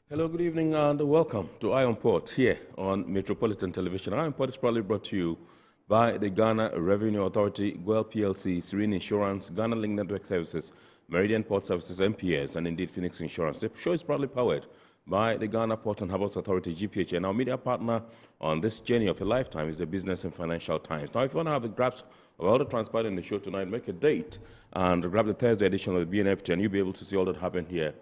Hello, good evening, and welcome to Eye on Port here on Metropolitan Television. Eye on Port is proudly brought to you by the Ghana Revenue Authority, GWEL PLC, Serene Insurance, Ghana Link Network Services, Meridian Port Services, MPS, and indeed Phoenix Insurance. The show is proudly powered by the Ghana Port and Harbours Authority-GPHA. And our media partner on this journey of a lifetime is the Business and Financial Times. Now, if you want to have a grasp of all that transpired in the show tonight, make a date and grab the Thursday edition of the BNFT, and you'll be able to see all that happened here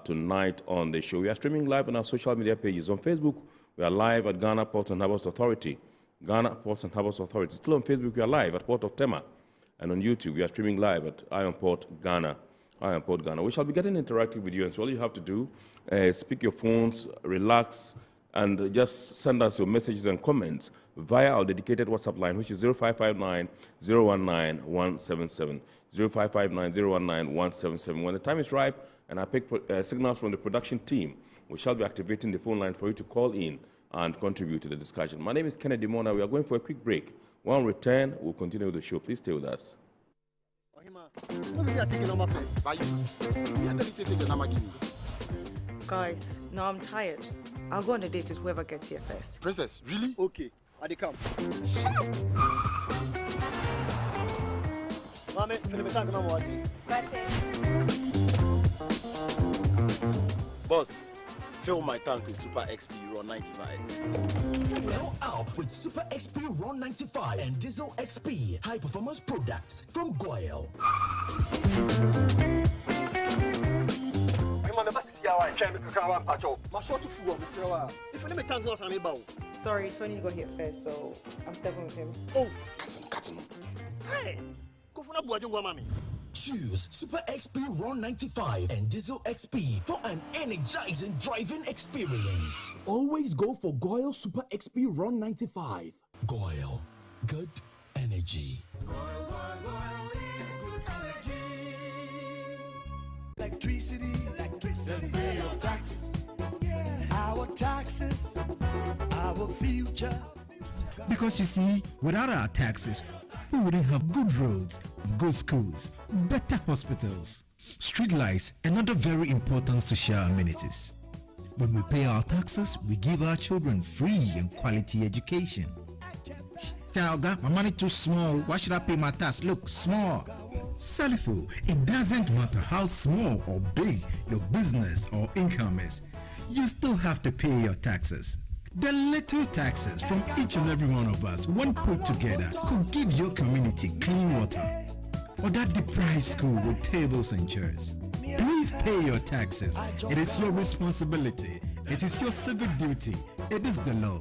tonight on the show. We are streaming live on our social media pages. On Facebook, we are live at Ghana Port and Harbours Authority. Ghana Port and Harbours Authority. Still on Facebook, we are live at Port of Tema. And on YouTube, we are streaming live at Eye on Port Ghana. Eye on Port Ghana. We shall be getting interactive with you, and so all you have to do is pick your phones, relax, and just send us your messages and comments via our dedicated WhatsApp line, which is 0559 019 177. 0559 019 177. When the time is ripe and I pick signals from the production team, we shall be activating the phone line for you to call in and contribute to the discussion. My name is Kennedy Mona. We are going for a quick break. When we return, we'll continue with the show. Please stay with us. Guys, now I'm tired. I'll go on a date with whoever gets here first. Princess, really? Okay, I dey come. Shut up! Mame, boss, fill my tank with Super XP Ron 95. Fill up with Super XP Ron 95 and Diesel XP high performance products from GWEL. Sorry, Tony got here first, so I'm stepping with him. Oh, cut him. Hey, go for Choose Super XP Ron 95 and Diesel XP for an energizing driving experience. Always go for GWEL Super XP Ron 95. GWEL, good energy. Electricity, then pay your taxes. Yeah. Our taxes, our future. Because you see, without our taxes, we wouldn't have good roads, good schools, better hospitals, street lights, and other very important social amenities. When we pay our taxes, we give our children free and quality education. Talga, my money too small. Why should I pay my tax? Look, small. Salifo, it doesn't matter how small or big your business or income is, you still have to pay your taxes. The little taxes from each and every one of us, when put together, could give your community clean water or that deprived school with tables and chairs. Please pay your taxes. It is your responsibility. It is your civic duty. It is the law.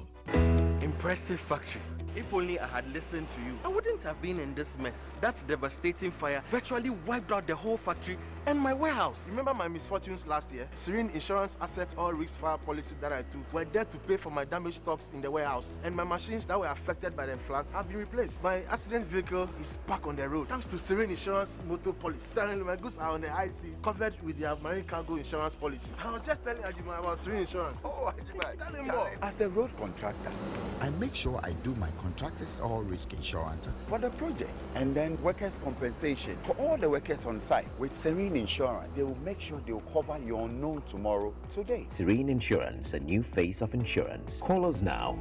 Impressive factory. If only I had listened to you, I wouldn't have been in this mess. That devastating fire virtually wiped out the whole factory and my warehouse. Remember my misfortunes last year? Serene Insurance Asset All Risk Fire policy that I took were there to pay for my damaged stocks in the warehouse, and my machines that were affected by the floods have been replaced. My accident vehicle is back on the road thanks to Serene Insurance motor policy. Currently, my goods are on the IC covered with their marine cargo insurance policy. I was just telling Ajima about Serene Insurance. Oh, Ajima, tell him more. As a road contractor, I make sure I do my contractors all risk insurance for the projects, and then workers' compensation for all the workers on site. With Serene Insurance, they will make sure they will cover your unknown tomorrow today. Serene Insurance, a new face of insurance. Call us now.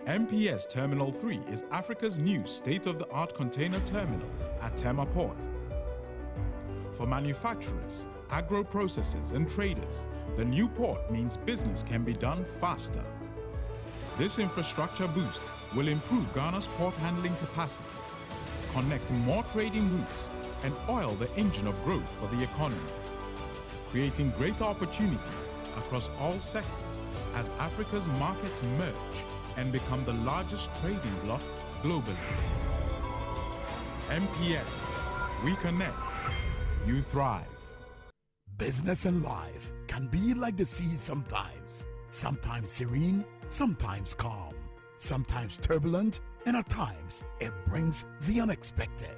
MPS Terminal 3 is Africa's new state-of-the-art container terminal at Tema Port. For manufacturers, agro-processors and traders, the new port means business can be done faster. This infrastructure boost will improve Ghana's port handling capacity, connect more trading routes, and oil the engine of growth for the economy, creating greater opportunities across all sectors as Africa's markets merge and become the largest trading bloc globally. MPS, we connect, you thrive. Business and life can can be like the sea sometimes serene, sometimes calm, sometimes turbulent, and at times it brings the unexpected.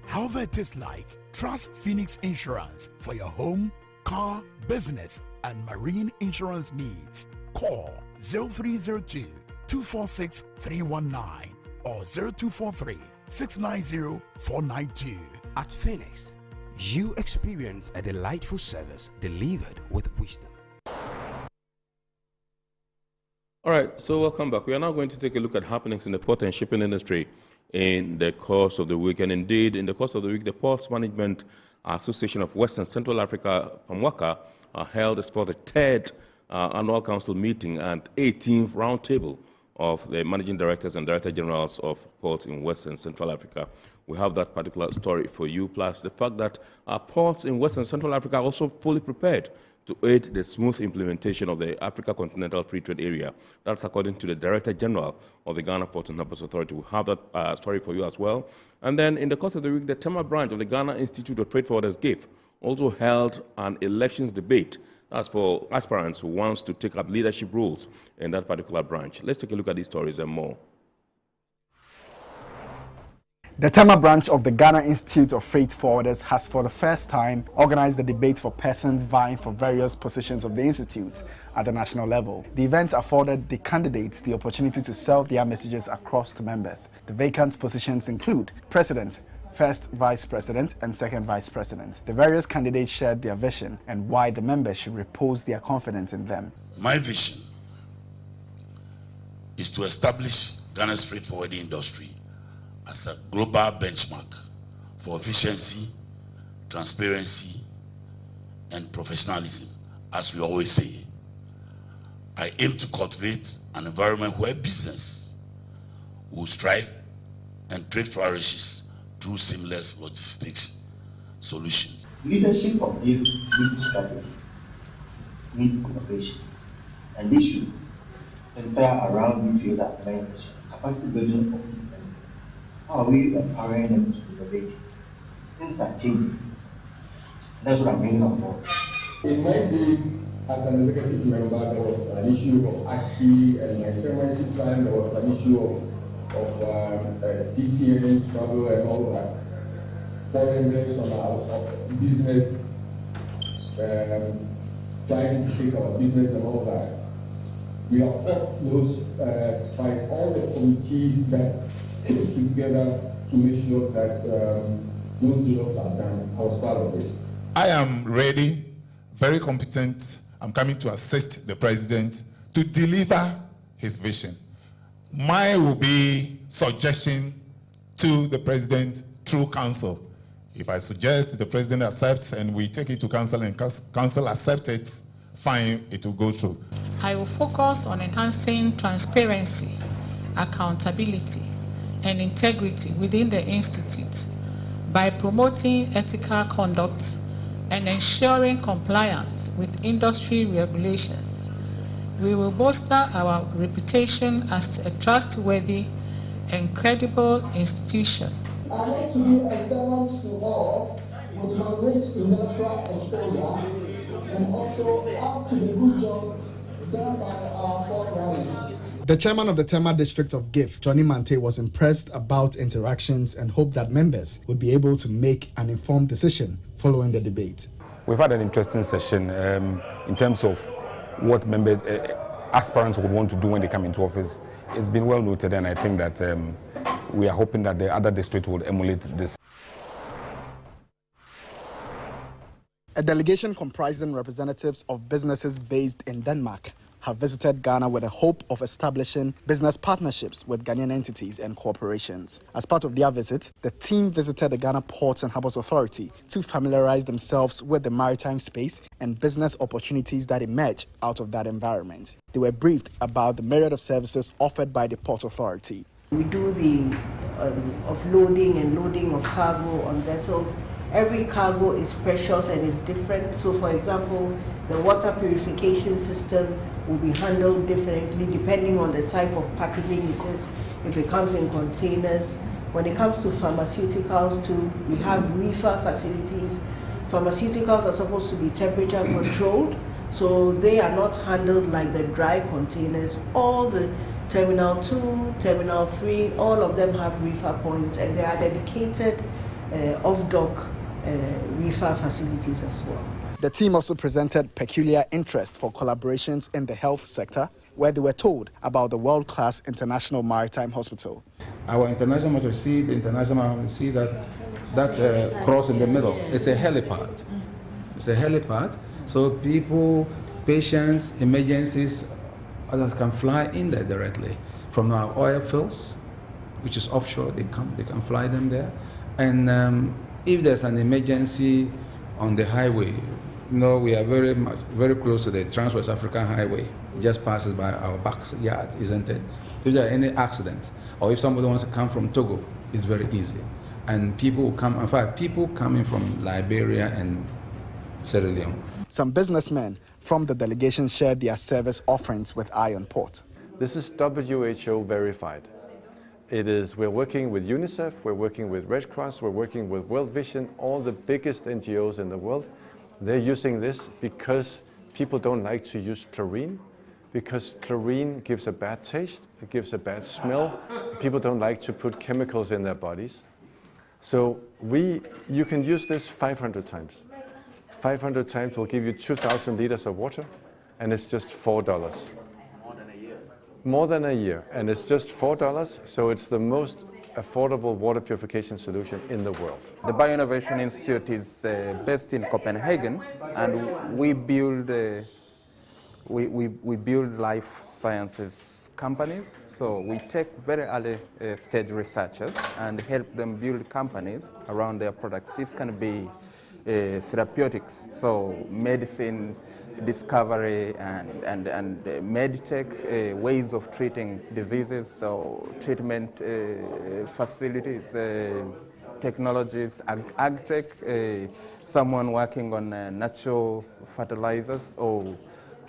However it is like, trust Phoenix Insurance for your home, car, business, and marine insurance needs. Call 0302-246-319 or 0243-690-492. At Phoenix, you experience a delightful service delivered with wisdom. All right, so welcome back. We are now going to take a look at happenings in the port and shipping industry in the course of the week. And indeed, in the course of the week, the Ports Management Association of West and Central Africa, PMAWCA, held its 43rd annual council meeting and 18th roundtable of the managing directors and director generals of ports in West and Central Africa. We have that particular story for you, plus the fact that our ports in West and Central Africa are also fully prepared to aid the smooth implementation of the Africa Continental Free Trade Area. That's according to the Director General of the Ghana Ports and Harbours Authority. We have that story for you as well. And then in the course of the week, the Tema branch of the Ghana Institute of Trade Forwarders, GIF, also held an elections debate. That's for aspirants who wants to take up leadership roles in that particular branch. Let's take a look at these stories and more. The Tema branch of the Ghana Institute of Freight Forwarders has for the first time organized a debate for persons vying for various positions of the institute at the national level. The event afforded the candidates the opportunity to sell their messages across to members. The vacant positions include President, First Vice President, and Second Vice President. The various candidates shared their vision and why the members should repose their confidence in them. My vision is to establish Ghana's freight forwarding industry as a global benchmark for efficiency, transparency, and professionalism, as we always say. I aim to cultivate an environment where business will strive and trade flourishes through seamless logistics solutions. Leadership of GIF needs strategy, needs cooperation, and this should center around these fields that I mentioned: capacity building of how are we empowering them to innovate? Things are changing. That's what I'm bringing on board. In my days as an executive member, there was an issue of ASHI, and my chairmanship time, there was an issue of CTN struggle and all that. Foreign on our business, trying to take our business and all that. We have fought those fight all the committees that together to make sure that those jobs are done. I was part of it. I am ready, very competent. I'm coming to assist the president to deliver his vision. Mine will be suggestion to the president through council. If I suggest, the president accepts, and we take it to council, and council accepts it, fine, it will go through. I will focus on enhancing transparency, accountability, and integrity within the Institute by promoting ethical conduct and ensuring compliance with industry regulations. We will bolster our reputation as a trustworthy and credible institution. I want to be a servant to all with my rich industrial exposure and also up to the good job done by our forerunners. The chairman of the Tema district of GIF, Johnny Mante, was impressed about interactions and hoped that members would be able to make an informed decision following the debate. We've had an interesting session in terms of what members, aspirants would want to do when they come into office. It's been well noted, and I think that we are hoping that the other districts will emulate this. A delegation comprising representatives of businesses based in Denmark have visited Ghana with the hope of establishing business partnerships with Ghanaian entities and corporations. As part of their visit, the team visited the Ghana Ports and Harbours Authority to familiarize themselves with the maritime space and business opportunities that emerge out of that environment. They were briefed about the myriad of services offered by the Port Authority. We do the offloading and loading of cargo on vessels. Every cargo is precious and is different. So, for example, the water purification system will be handled differently depending on the type of packaging it is, if it comes in containers. When it comes to pharmaceuticals too, we have reefer facilities. Pharmaceuticals are supposed to be temperature controlled, So they are not handled like the dry containers. All the Terminal 2, Terminal 3, all of them have reefer points, and there are dedicated off-dock reefer facilities as well. The team also presented peculiar interest for collaborations in the health sector, where they were told about the world-class International Maritime Hospital. Our international hospital, see the international, see that cross in the middle. It's a helipad. It's a helipad, so people, patients, emergencies, others can fly in there directly from our oil fields, which is offshore. They can fly them there, and if there's an emergency on the highway, we are very close to the Trans-West African Highway. It just passes by our backyard, isn't it? So if there are any accidents, or if somebody wants to come from Togo, it's very easy. And people will come, in fact, people coming from Liberia and Sierra Leone. Some businessmen from the delegation shared their service offerings with Ion Port. This is WHO verified. We're working with UNICEF, we're working with Red Cross, we're working with World Vision, all the biggest NGOs in the world. They're using this because people don't like to use chlorine, because chlorine gives a bad taste, it gives a bad smell. People don't like to put chemicals in their bodies. So you can use this 500 times. 500 times will give you 2,000 liters of water, and it's just $4. More than a year, and it's just $4, so it's the most affordable water purification solution in the world. The Bioinnovation Institute is based in Copenhagen, and we build life sciences companies. So we take very early stage researchers and help them build companies around their products. This can be therapeutics, so medicine discovery and medtech, ways of treating diseases, so treatment facilities, technologies, agtech, someone working on natural fertilizers or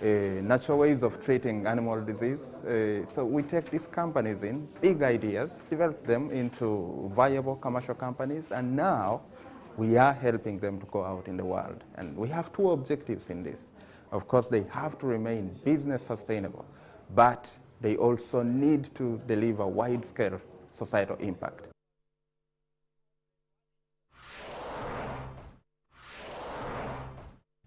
natural ways of treating animal disease. So we take these companies in, big ideas, develop them into viable commercial companies, and now we are helping them to go out in the world. And we have two objectives in this. Of course, they have to remain business sustainable, but they also need to deliver wide-scale societal impact.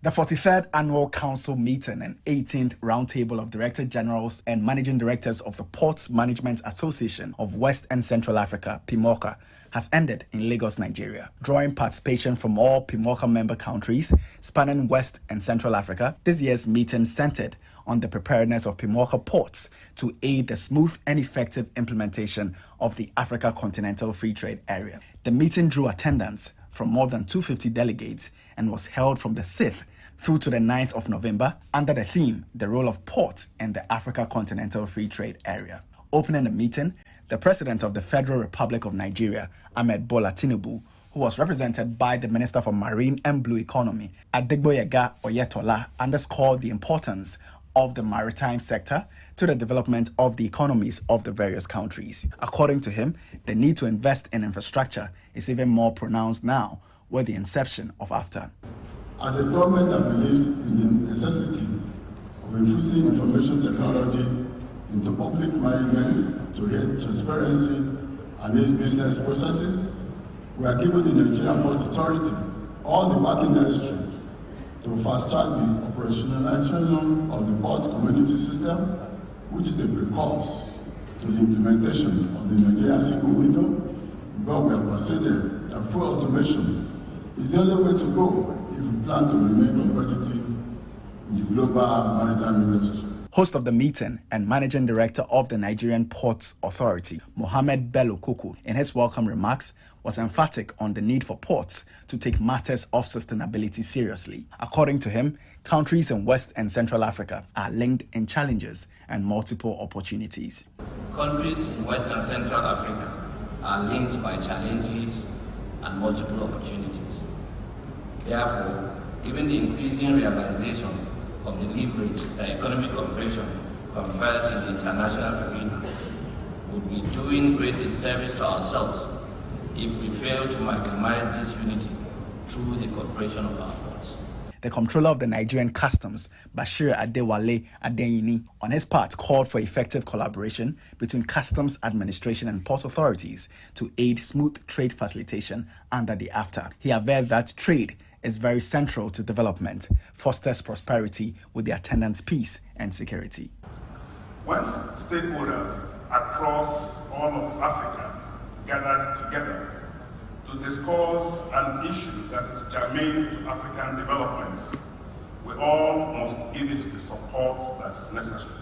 The 43rd Annual Council Meeting and 18th Roundtable of Director Generals and Managing Directors of the Ports Management Association of West and Central Africa, PMAWCA, has ended in Lagos, Nigeria. Drawing participation from all PMAWCA member countries spanning West and Central Africa, this year's meeting centered on the preparedness of PMAWCA ports to aid the smooth and effective implementation of the Africa Continental Free Trade Area. The meeting drew attendance from more than 250 delegates and was held from the 6th through to the 9th of November under the theme, The Role of Ports in the Africa Continental Free Trade Area. Opening the meeting, the President of the Federal Republic of Nigeria, Ahmed Bola Tinubu, who was represented by the Minister for Marine and Blue Economy, Adegboyega Oyetola, underscored the importance of the maritime sector to the development of the economies of the various countries. According to him, the need to invest in infrastructure is even more pronounced now with the inception of AfCFTA. As a government that believes in the necessity of infusing information technology into public management to help transparency and its business processes, we are giving the Nigerian Ports Authority all the backing necessary to fast-track the operationalization of the port community system, which is a precursor to the implementation of the Nigerian single window, because we have considered that full automation is the only way to go if we plan to remain competitive in the global maritime industry. Host of the meeting and Managing Director of the Nigerian Ports Authority, Mohammed Bello Kuku, in his welcome remarks, was emphatic on the need for ports to take matters of sustainability seriously. According to him, countries in West and Central Africa are linked in challenges and multiple opportunities. Countries in West and Central Africa are linked by challenges and multiple opportunities. Therefore, given the increasing realization of the leverage that economic cooperation confers in the international arena, would be doing great disservice to ourselves if we fail to maximize this unity through the cooperation of our ports. The Comptroller of the Nigerian Customs, Bashir Adewale Adeyini, on his part called for effective collaboration between Customs Administration and port authorities to aid smooth trade facilitation under the AfCFTA. He averred that trade is very central to development, fosters prosperity with the attendant peace and security. Once stakeholders across all of Africa gathered together to discuss an issue that is germane to African development, we all must give it the support that is necessary.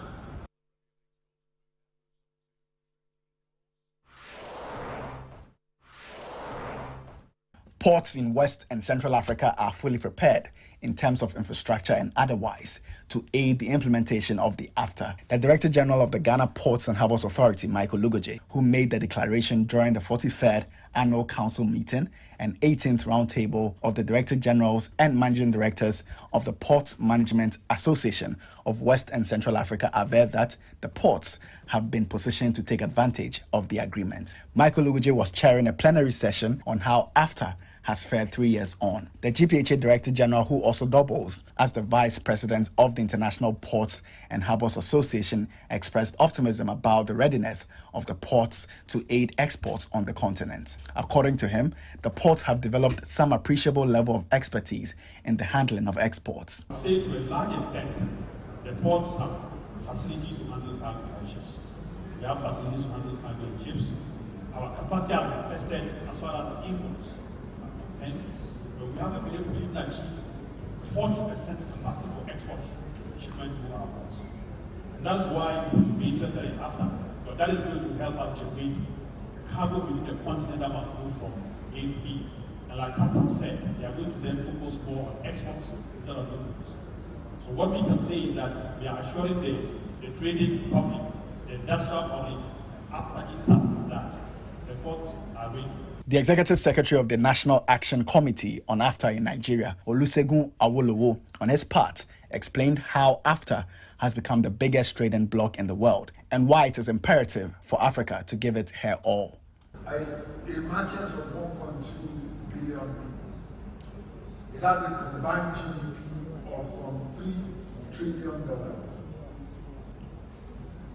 Ports in West and Central Africa are fully prepared in terms of infrastructure and otherwise to aid the implementation of the AfCFTA. The Director General of the Ghana Ports and Harbours Authority, Michael Lugoje, who made the declaration during the 43rd Annual Council meeting and 18th Roundtable of the Director Generals and Managing Directors of the Port Management Association of West and Central Africa, averred that the ports have been positioned to take advantage of the agreement. Michael Lugoje was chairing a plenary session on how AfCFTA has fared 3 years on. The GPHA Director General, who also doubles as the Vice President of the International Ports and Harbours Association, expressed optimism about the readiness of the ports to aid exports on the continent. According to him, the ports have developed some appreciable level of expertise in the handling of exports. I say to a large extent, the ports have facilities to handle cargo and ships. We have facilities to handle cargo and ships. Our capacity has been tested as far as imports. But we haven't been able to achieve 40% capacity for export shipment to our ports. And that's why we should be interested in AfCFTA. But that is going to help us generate cargo within the continent that must move from A to B. And like Customs said, they are going to then focus more on exports instead of imports. So what we can say is that we are assuring the trading public, the industrial public, after it's something that the ports are ready. The Executive Secretary of the National Action Committee on AfCFTA in Nigeria, Olusegun Awolowo, on his part, explained how AfCFTA has become the biggest trading bloc in the world and why it is imperative for Africa to give it her all. A market of 1.2 billion people. It has a combined GDP of some $3 trillion.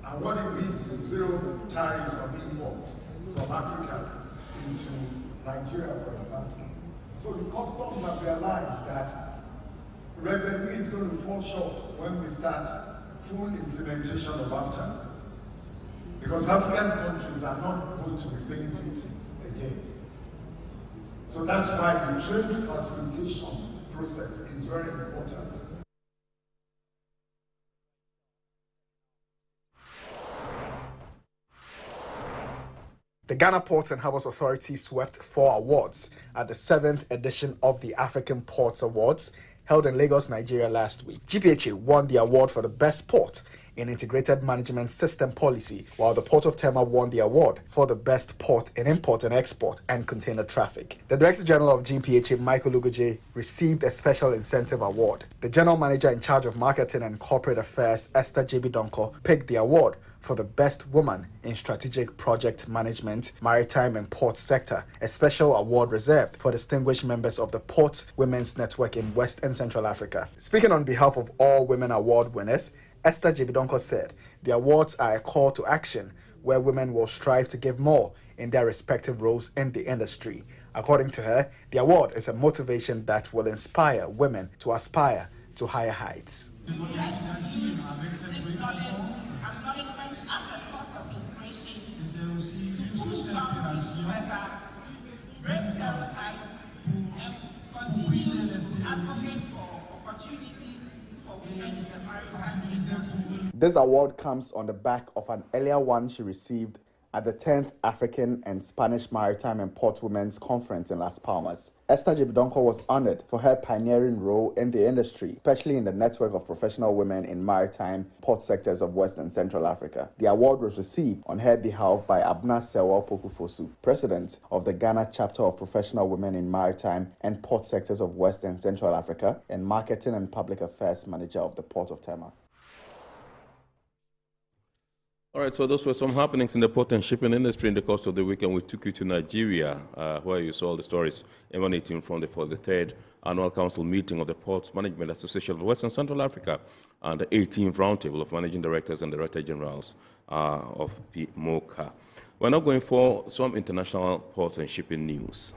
And what it means is zero tariffs on imports from Africa into Nigeria, for example. So the customs have realized that revenue is going to fall short when we start full implementation of AfCFTA, because African countries are not going to be paying duty again. So that's why the trade facilitation process is very important. The Ghana Ports and Harbours Authority swept 4 awards at the 7th edition of the African Ports Awards held in Lagos, Nigeria last week. GPHA won the award for the best port in Integrated Management System Policy, while the Port of Tema won the award for the best port in import and export and container traffic. The Director General of GPHA, Michael Lugoje, received a special incentive award. The General Manager in charge of Marketing and Corporate Affairs, Esther J.B. Donko, picked the award for the best woman in strategic project management, maritime and port sector, a special award reserved for distinguished members of the Port Women's Network in West and Central Africa. Speaking on behalf of all women award winners, Esther J.B. Donko said the awards are a call to action where women will strive to give more in their respective roles in the industry. According to her, the award is a motivation that will inspire women to aspire to higher heights. Break stereotypes and continue to advocate for opportunities for women in the maritime industry. This award comes on the back of an earlier one she received at the 10th African and Spanish Maritime and Port Women's Conference in Las Palmas. Esther J.B. Donko was honored for her pioneering role in the industry, especially in the network of professional women in maritime port sectors of West and Central Africa. The award was received on her behalf by Abna Sewa Pokufosu, President of the Ghana Chapter of Professional Women in Maritime and Port Sectors of West and Central Africa and Marketing and Public Affairs Manager of the Port of Tema. All right, so those were some happenings in the port and shipping industry in the course of the weekend. We took you to Nigeria, where you saw the stories emanating from the 43rd Annual Council meeting of the Ports Management Association of Western Central Africa and the 18th Roundtable of Managing Directors and Director Generals of PMAWCA. We're now going for some international ports and shipping news.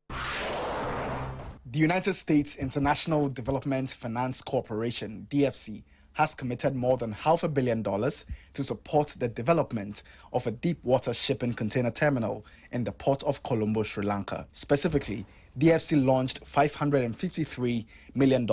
The United States International Development Finance Corporation, DFC, has committed more than $500 million to support the development of a deep-water shipping container terminal in the port of Colombo, Sri Lanka. Specifically, DFC launched $553 million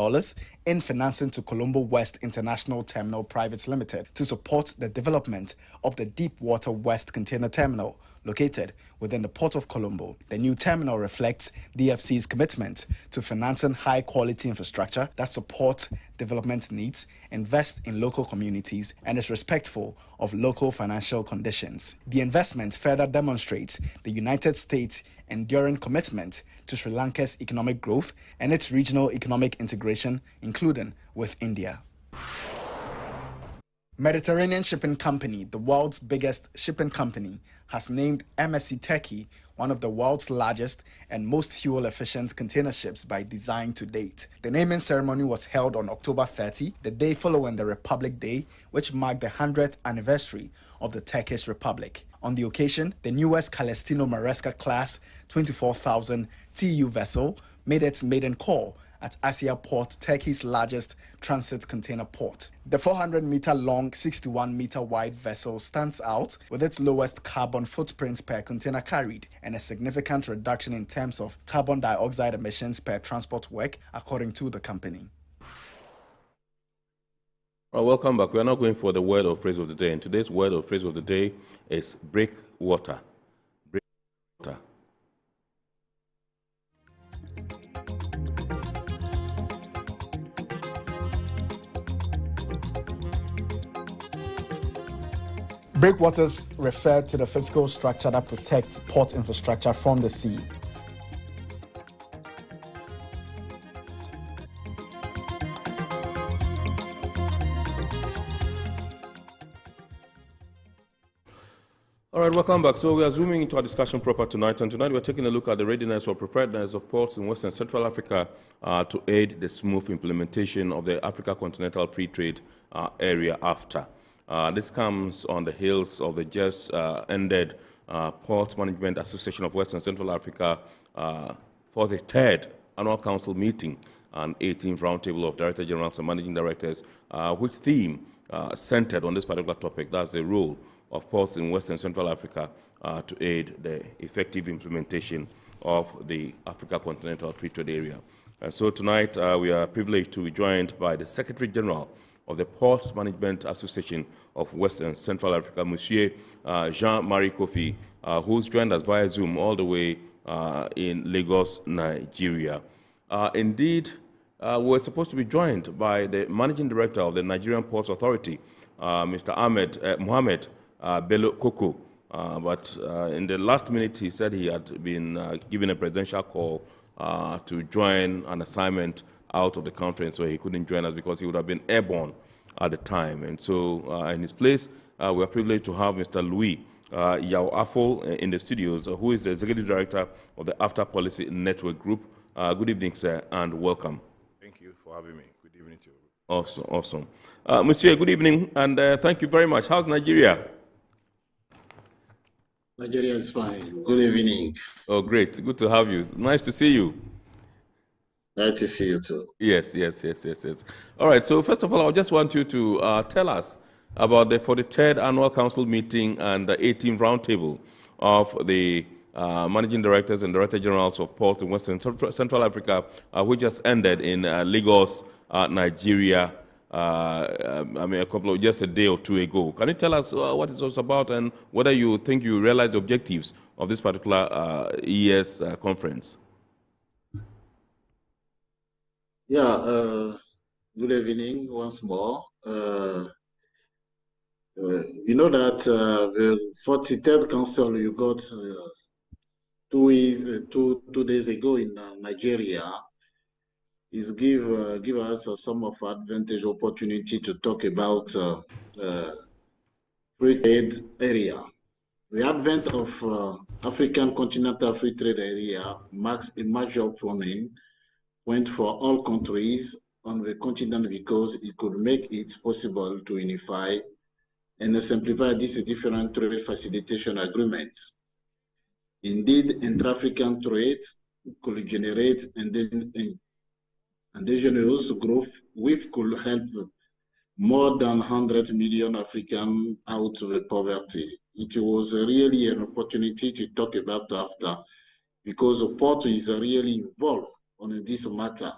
in financing to Colombo West International Terminal Private Limited to support the development of the Deepwater West Container Terminal located within the port of Colombo. The new terminal reflects DFC's commitment to financing high-quality infrastructure that supports development needs, invests in local communities, and is respectful of local financial conditions. The investment further demonstrates the United States' enduring commitment to Sri Lanka's economic growth and its regional economic integration, including with India. Mediterranean Shipping Company, the world's biggest shipping company, has named MSC Turkey one of the world's largest and most fuel-efficient container ships by design to date. The naming ceremony was held on October 30, the day following the Republic Day, which marked the 100th anniversary of the Turkish Republic. On the occasion, the newest Calestino Maresca class 24,000 TEU vessel made its maiden call at Asya Port, Turkey's largest transit container port. The 400-meter-long, 61-meter-wide vessel stands out with its lowest carbon footprint per container carried and a significant reduction in terms of carbon dioxide emissions per transport work, according to the company. Welcome back. We are now going for the word or phrase of the day, and today's word or phrase of the day is breakwater. Breakwater. Breakwaters refer to the physical structure that protects port infrastructure from the sea. All right, welcome back. So we are zooming into our discussion proper tonight, and tonight we're taking a look at the readiness or preparedness of ports in Western Central Africa to aid the smooth implementation of the Africa Continental Free Trade Area AfCFTA. This comes on the heels of the just ended Port Management Association of Western Central Africa for the 3rd Annual Council meeting and 18th Roundtable of Director Generals and Managing Directors, which theme centered on this particular topic. That's the role of ports in Western Central Africa to aid the effective implementation of the Africa Continental Free Trade Area. And so tonight we are privileged to be joined by the Secretary General of the Ports Management Association of Western Central Africa, Monsieur Jean-Marie Kofi, who's joined us via Zoom all the way in Lagos, Nigeria. Indeed, we're supposed to be joined by the Managing Director of the Nigerian Ports Authority, Mr. Mohammed Bello Koko, but in the last minute he said he had been given a presidential call to join an assignment out of the conference, so he couldn't join us because he would have been airborne at the time. And so in his place, we are privileged to have Mr. Louis Yao-Afol in the studios, who is the Executive Director of the AfCFTA Policy Network Group. Good evening, sir, and welcome. Thank you for having me. Good evening to you. Awesome, awesome. Monsieur, good evening, and thank you very much. How's Nigeria? Nigeria is fine. Good evening. Oh, great. Good to have you. Nice to see you. Nice to see you too. Yes. All right, so first of all, I just want you to tell us about the 43rd Annual Council meeting and the 18th Roundtable of the Managing Directors and Director Generals of Ports in Western Central Africa, which just ended in Lagos, Nigeria, just a day or two ago. Can you tell us what it's all about and whether you think you realize the objectives of this particular year's conference? Yeah, good evening once more. You know that the 43rd Council you got 2 days ago in Nigeria is give us some of advantage opportunity to talk about free trade area. The advent of African Continental Free Trade Area marks a major turning point for all countries on the continent because it could make it possible to unify and simplify these different trade facilitation agreements. Indeed, intra-African trade could generate endogenous growth which could help more than 100 million Africans out of poverty. It was really an opportunity to talk about AfCFTA because the port is really involved on this matter,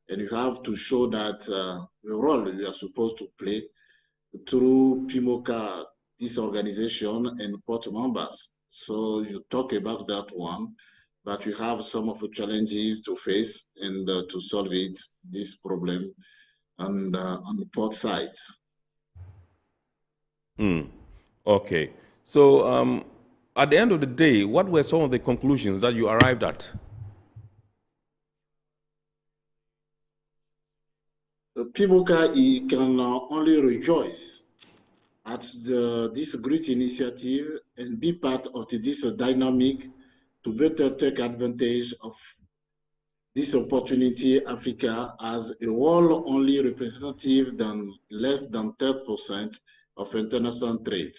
and you have to show that the role you are supposed to play through PMAWCA, this organization, and port members. So you talk about that one, but you have some of the challenges to face and to solve this problem on the port sides. Okay. So at the end of the day, what were some of the conclusions that you arrived at? PMAWCA can only rejoice at this great initiative and be part of this dynamic to better take advantage of this opportunity. Africa as a whole only representative than less than 10% of international trade.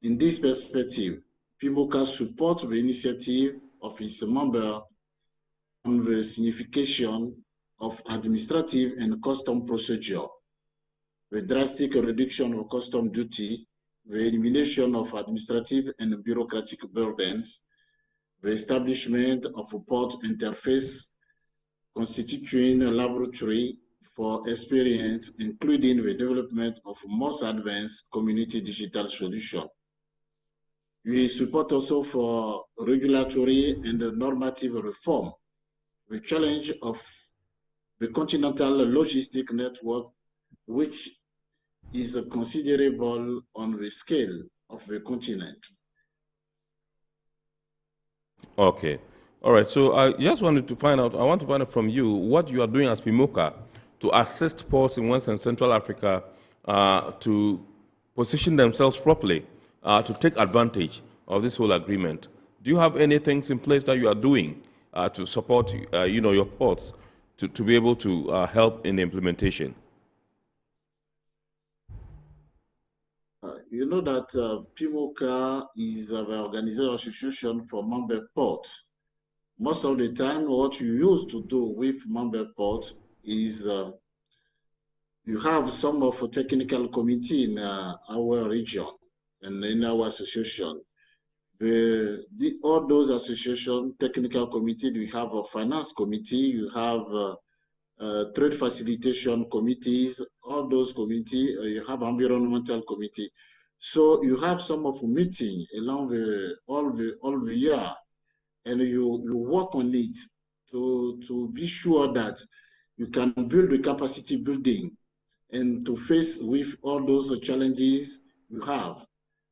In this perspective, PMAWCA supports the initiative of its members on the signification of administrative and custom procedure, the drastic reduction of custom duty, the elimination of administrative and bureaucratic burdens, the establishment of a port interface constituting a laboratory for experience, including the development of most advanced community digital solution. We support also for regulatory and normative reform, the challenge of the continental logistic network, which is considerable on the scale of the continent. Okay. All right. So I just wanted to find out, I want to find out from you what you are doing as PMAWCA to assist ports in West and Central Africa to position themselves properly to take advantage of this whole agreement. Do you have any things in place that you are doing to support your ports to be able to help in the implementation? You know that PMAWCA is an organization association for member ports. Most of the time, what you used to do with member ports is you have some of a technical committee in our region and in our association. All those association technical committee, we have a finance committee, you have trade facilitation committees, all those committees, you have environmental committee. So you have some of meeting along all the year, and you work on it to be sure that you can build the capacity building and to face with all those challenges you have.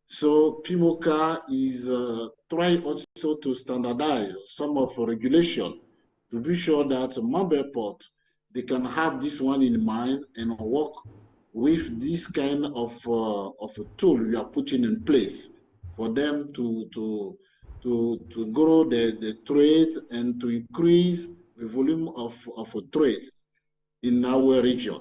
So PMAWCA is trying also to standardize some of the regulation to be sure that member port, they can have this one in mind and work with this kind of a tool we are putting in place for them to grow the trade and to increase the volume of trade in our region.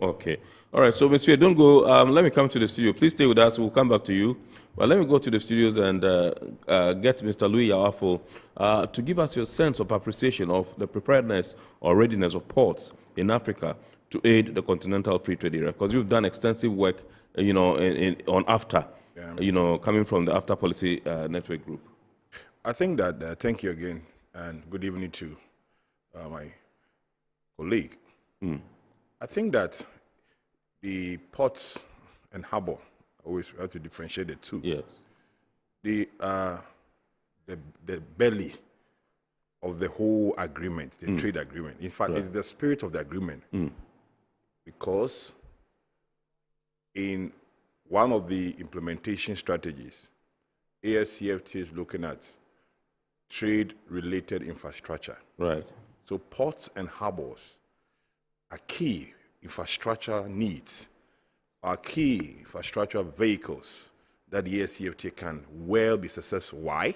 Okay. All right. So, Monsieur, don't go. Let me come to the studio. Please stay with us. We'll come back to you. But let me go to the studios and get Mr. Louis Yawafo to give us your sense of appreciation of the preparedness or readiness of ports in Africa to aid the continental free trade area. Because you've done extensive work, on AfCFTA, coming from the AfCFTA Policy Network Group. I think that, thank you again, and good evening to my colleague. I think that the ports and harbor, always we have to differentiate the two. Yes. The belly of the whole agreement, the trade agreement. In fact, it's the spirit of the agreement. Because in one of the implementation strategies, AfCFTA is looking at trade-related infrastructure. Right. So ports and harbors are key infrastructure needs are key infrastructure vehicles that the AfCFTA can well be successful. Why?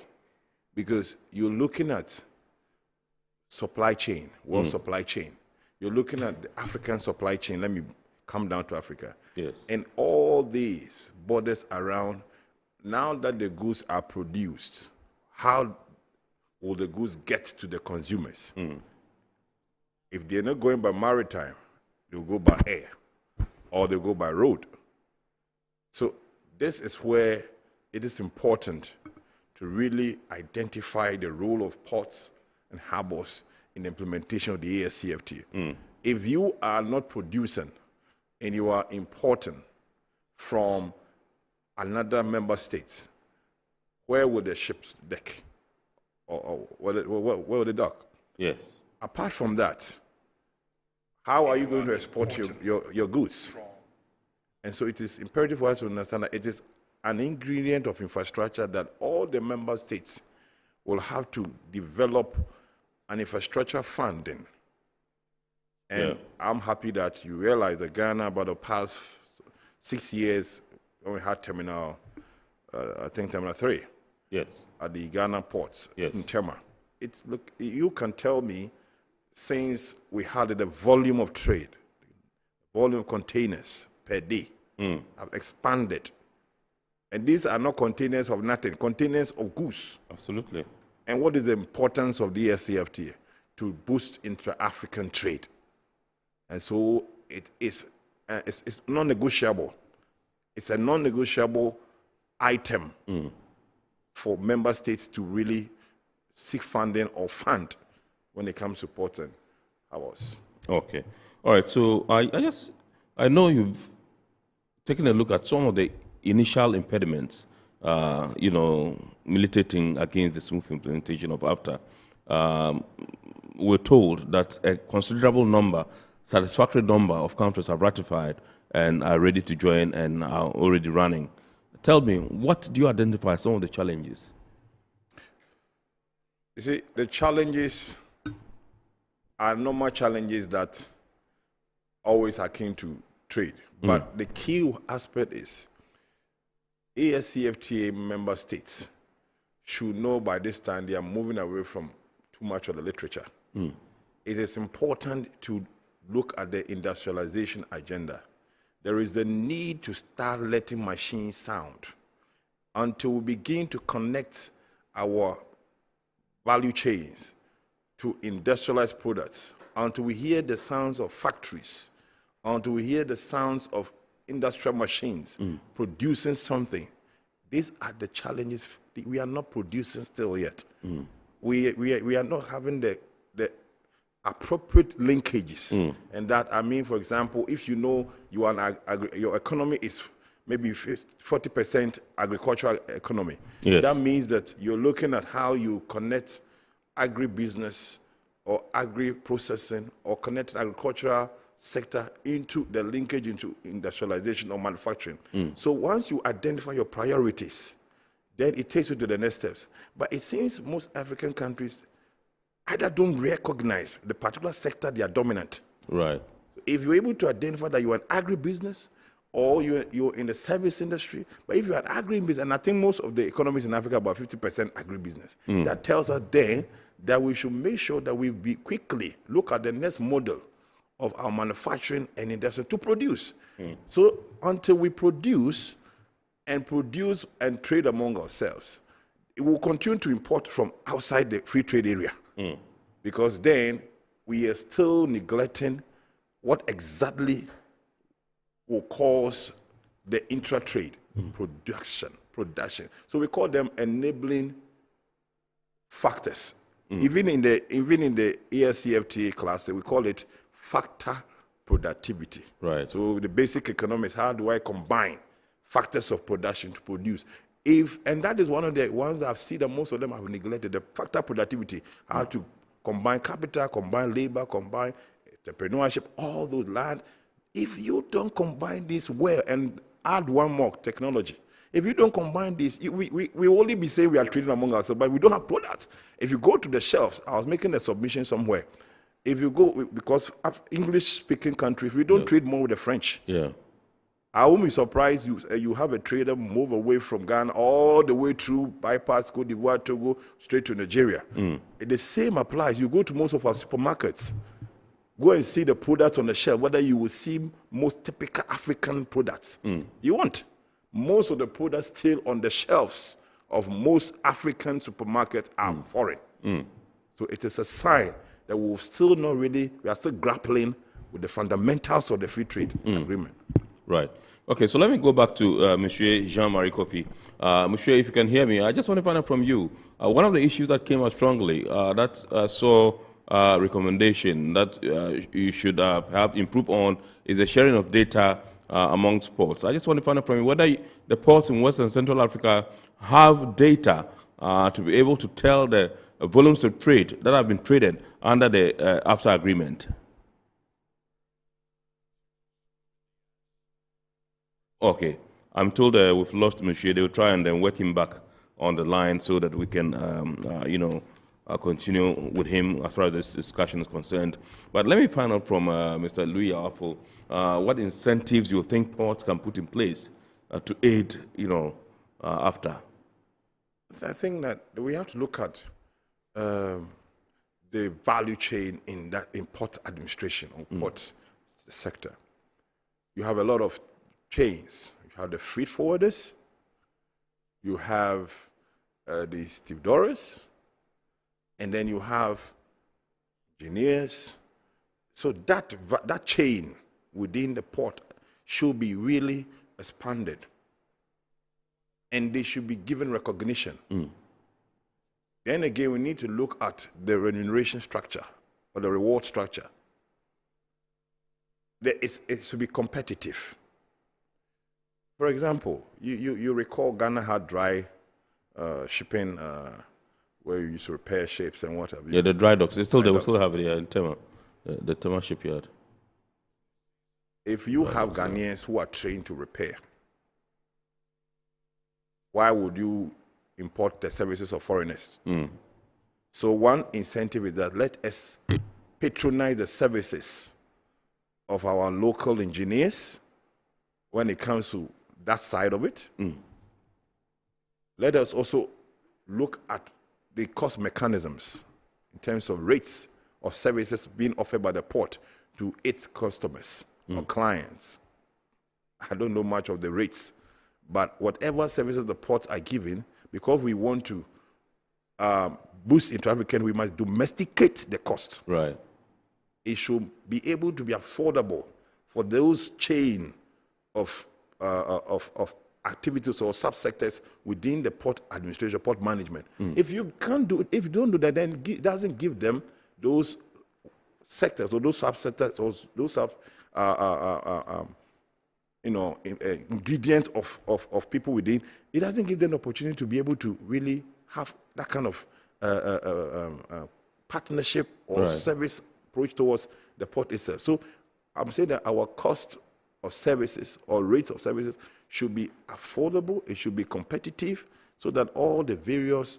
Because you're looking at supply chain, world supply chain. You're looking at the African supply chain. Let me come down to Africa. Yes. And all these borders around, now that the goods are produced, how will the goods get to the consumers? If they're not going by maritime, they'll go by air or they'll go by road. So this is where it is important to really identify the role of ports and harbors in the implementation of the AfCFTA. If you are not producing and you are importing from another member state, where will the ships dock? Or where will they dock? Yes. Apart from that, how are you going to export your goods? And so it is imperative for us to understand that it is an ingredient of infrastructure that all the member states will have to develop an infrastructure funding. And I'm happy that you realize that Ghana, about the past 6 years, when we had Terminal, I think Terminal 3. Yes. At the Ghana ports in Tema. Look, you can tell me, since we had the volume of trade, volume of containers per day have expanded. And these are not containers of nothing, containers of goods. Absolutely. And what is the importance of the AfCFTA? To boost intra-African trade. And so it's non-negotiable. It's a non-negotiable item for member states to really seek funding or fund when it comes to port and harbors. Okay. All right. So I know you've taken a look at some of the initial impediments, militating against the smooth implementation of AfTA. We're told that a considerable satisfactory number of countries have ratified and are ready to join and are already running. Tell me, what do you identify as some of the challenges? You see, the challenges are normal challenges that always are akin to trade. But the key aspect is AfCFTA member states should know by this time they are moving away from too much of the literature. It is important to look at the industrialization agenda. There is the need to start letting machines sound until we begin to connect our value chains to industrialized products, until we hear the sounds of factories, until we hear the sounds of industrial machines producing something. These are the challenges. We are not producing still yet. We are not having the appropriate linkages. And that, I mean, for example, if you know your economy is maybe 40% agricultural economy, that means that you're looking at how you connect agribusiness or agri-processing or connect agricultural sector into the linkage into industrialization or manufacturing. So once you identify your priorities, then it takes you to the next steps. But it seems most African countries either don't recognize the particular sector they are dominant. Right. If you're able to identify that you're an agribusiness or you're in the service industry, but if you're an agribusiness, and I think most of the economies in Africa are about 50% agribusiness, that tells us then that we should make sure that we quickly look at the next model of our manufacturing and industry to produce. So until we produce and trade among ourselves, it will continue to import from outside the free trade area. Because then we are still neglecting what exactly will cause the intra-trade production. So we call them enabling factors. Even in the AfCFTA class, we call it factor productivity. Right. So the basic economics, how do I combine factors of production to produce? And that is one of the ones that I've seen that most of them have neglected, the factor productivity, how to combine capital, combine labor, combine entrepreneurship, all those land. If you don't combine this well and add one more, technology, if you don't combine this, we only be saying we are trading among ourselves, but we don't have products. If you go to the shelves, I was making a submission somewhere. If you go, because English-speaking countries, we don't trade more with the French. I won't be surprised you have a trader move away from Ghana all the way through bypass Cote d'Ivoire, Togo, straight to Nigeria. The same applies. You go to most of our supermarkets, go and see the products on the shelf, whether you will see most typical African products. You won't. Most of the products still on the shelves of most African supermarkets are foreign. So it is a sign that we are still grappling with the fundamentals of the free trade agreement. Right. Okay, so let me go back to Monsieur Jean-Marie Kofi. Monsieur, if you can hear me, I just want to find out from you, one of the issues that came out strongly, that saw recommendation that you should have improved on is the sharing of data amongst ports. I just want to find out from you whether the ports in West and Central Africa have data to be able to tell the volumes of trade that have been traded under the AfCFTA agreement. Okay, I'm told we've lost Monsieur. They will try and then work him back on the line so that we can, continue with him as far as this discussion is concerned. But let me find out from Mr. Louis Afo what incentives you think ports can put in place to aid, AfCFTA. I think that we have to look at the value chain in port administration or port sector. You have a lot of chains. You have the freight forwarders, you have the stevedores, and then you have engineers. So that chain within the port should be really expanded, and they should be given recognition. Then again, we need to look at the remuneration structure or the reward structure. It should be competitive. For example, you recall Ghana had dry shipping where you used to repair ships and what have you. Yeah, the dry docks. They will still have it here in Tema, the Tema shipyard. If you have Ghanaians who are trained to repair, why would you import the services of foreigners? So one incentive is that let us patronize the services of our local engineers when it comes to that side of it. Let us also look at the cost mechanisms in terms of rates of services being offered by the port to its customers or clients. I don't know much of the rates, but whatever services the ports are giving, because we want to boost intra-African, we must domesticate the cost. Right. It should be able to be affordable for those chain of activities or subsectors within the port administration, port management. If you can't do it, if you don't do that, then it doesn't give them those sectors or those subsectors or those ingredients of people within. It doesn't give them the opportunity to be able to really have that kind of partnership or service approach towards the port itself. So I'm saying that our cost of services or rates of services should be affordable, it should be competitive, so that all the various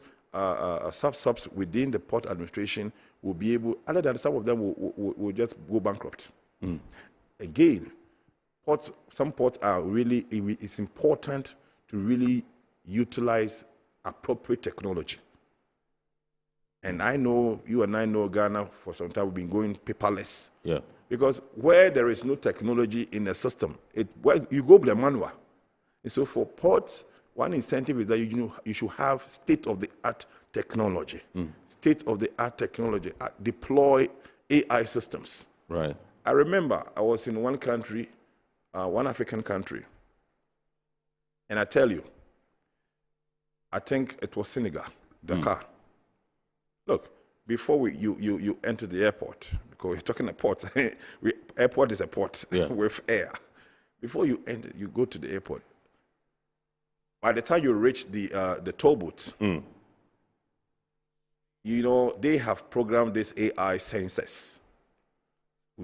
subs within the port administration will be able, other than some of them will just go bankrupt. Again, some ports are really, it's important to really utilize appropriate technology. And I know, you and I know Ghana for some time, we've been going paperless. Yeah. Because where there is no technology in the system, you go by manual. And so for ports, one incentive is that you should have state-of-the-art technology. State-of-the-art technology. Deploy AI systems. Right. I remember I was in one country, one African country, and I tell you, I think it was Senegal, Dakar. Look, before you enter the airport, because we're talking about port, airport is a port with air. Before you enter, you go to the airport. By the time you reach the toll booths, they have programmed these AI sensors.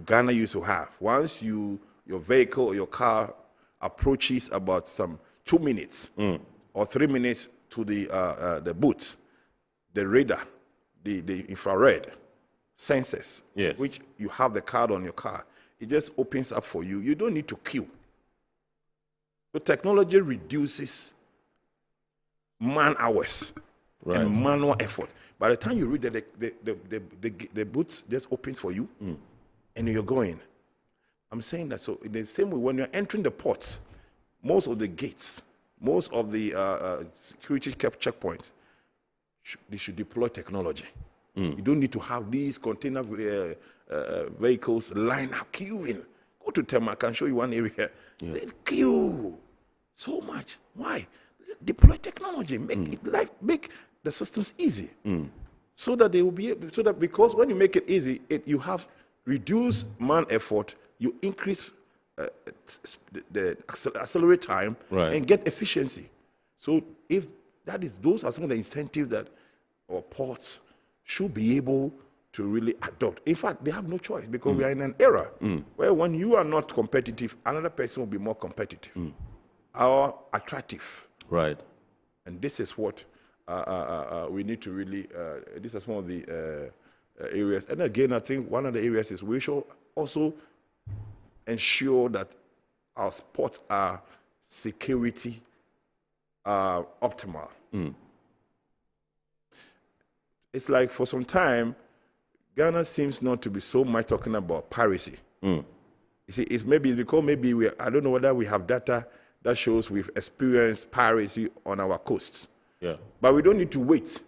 Ghana used to have. Once your vehicle or your car approaches about some 2 minutes or 3 minutes to the booth, the radar, the infrared sensors, which you have the card on your car, it just opens up for you. You don't need to queue. So technology reduces man hours and manual effort. By the time you read that, the booth just opens for you and you're going. I'm saying that, so in the same way, when you're entering the ports, most of the gates, most of the security checkpoints, they should deploy technology. You don't need to have these container vehicles line up, queuing. Go to Tema, I can show you one area. They queue so much. Why? Deploy technology, make the systems easy, so that they will be able. So that because when you make it easy, you have reduced man effort, you increase the accelerate time and get efficiency. So if that is, those are some of the incentives that our ports should be able to really adopt. In fact, they have no choice because we are in an era where when you are not competitive, another person will be more competitive or attractive. Right. And this is what we need to really, these are some of the areas. And again, I think one of the areas is we should also ensure that our ports are security optimal. It's like for some time, Ghana seems not to be so much talking about piracy. You see, it's because I don't know whether we have data that shows we've experienced piracy on our coasts. Yeah. But we don't need to wait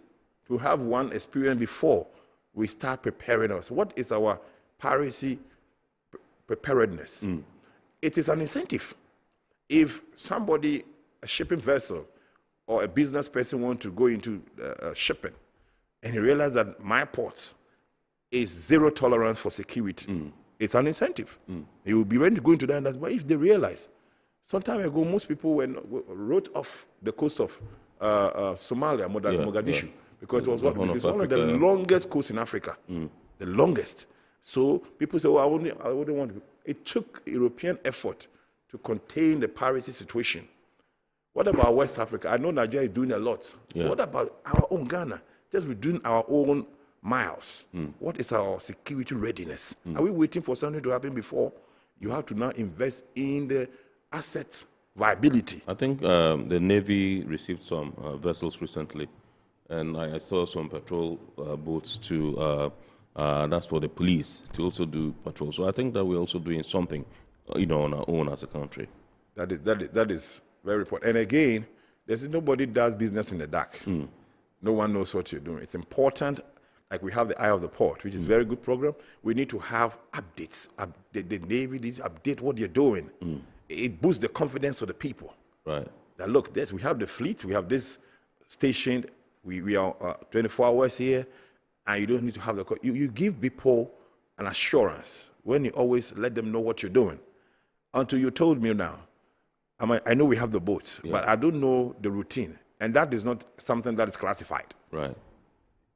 to have one experience before we start preparing us. What is our piracy preparedness? It is an incentive. If somebody, a shipping vessel or a business person want to go into shipping and he realizes that my port is zero tolerance for security, it's an incentive. He will be ready to go into that. And that's why if they realize, some time ago, most people wrote off the coast of Somalia, Mogadishu, because it was one of the longest coasts in Africa, the longest. So people say, oh, I wouldn't want to. It took European effort to contain the piracy situation. What about West Africa? I know Nigeria is doing a lot. What about our own Ghana? Just we're doing our own miles. What is our security readiness? Are we waiting for something to happen before? You have to now invest in the asset viability. I think the Navy received some vessels recently, and I saw some patrol boats too. That's for the police to also do patrol. So I think that we're also doing something, on our own as a country. That is very important. And again, there's nobody does business in the dark. No one knows what you're doing. It's important. Like we have the Eye of the Port, which is a very good program. We need to have updates. The Navy needs to update what you're doing. It boosts the confidence of the people. Right. Now look, we have the fleet. We have this stationed. We are 24 hours here, and you don't need to have the. You give people an assurance when you always let them know what you're doing. Until you told me now, I know we have the boats, but I don't know the routine, and that is not something that is classified. Right.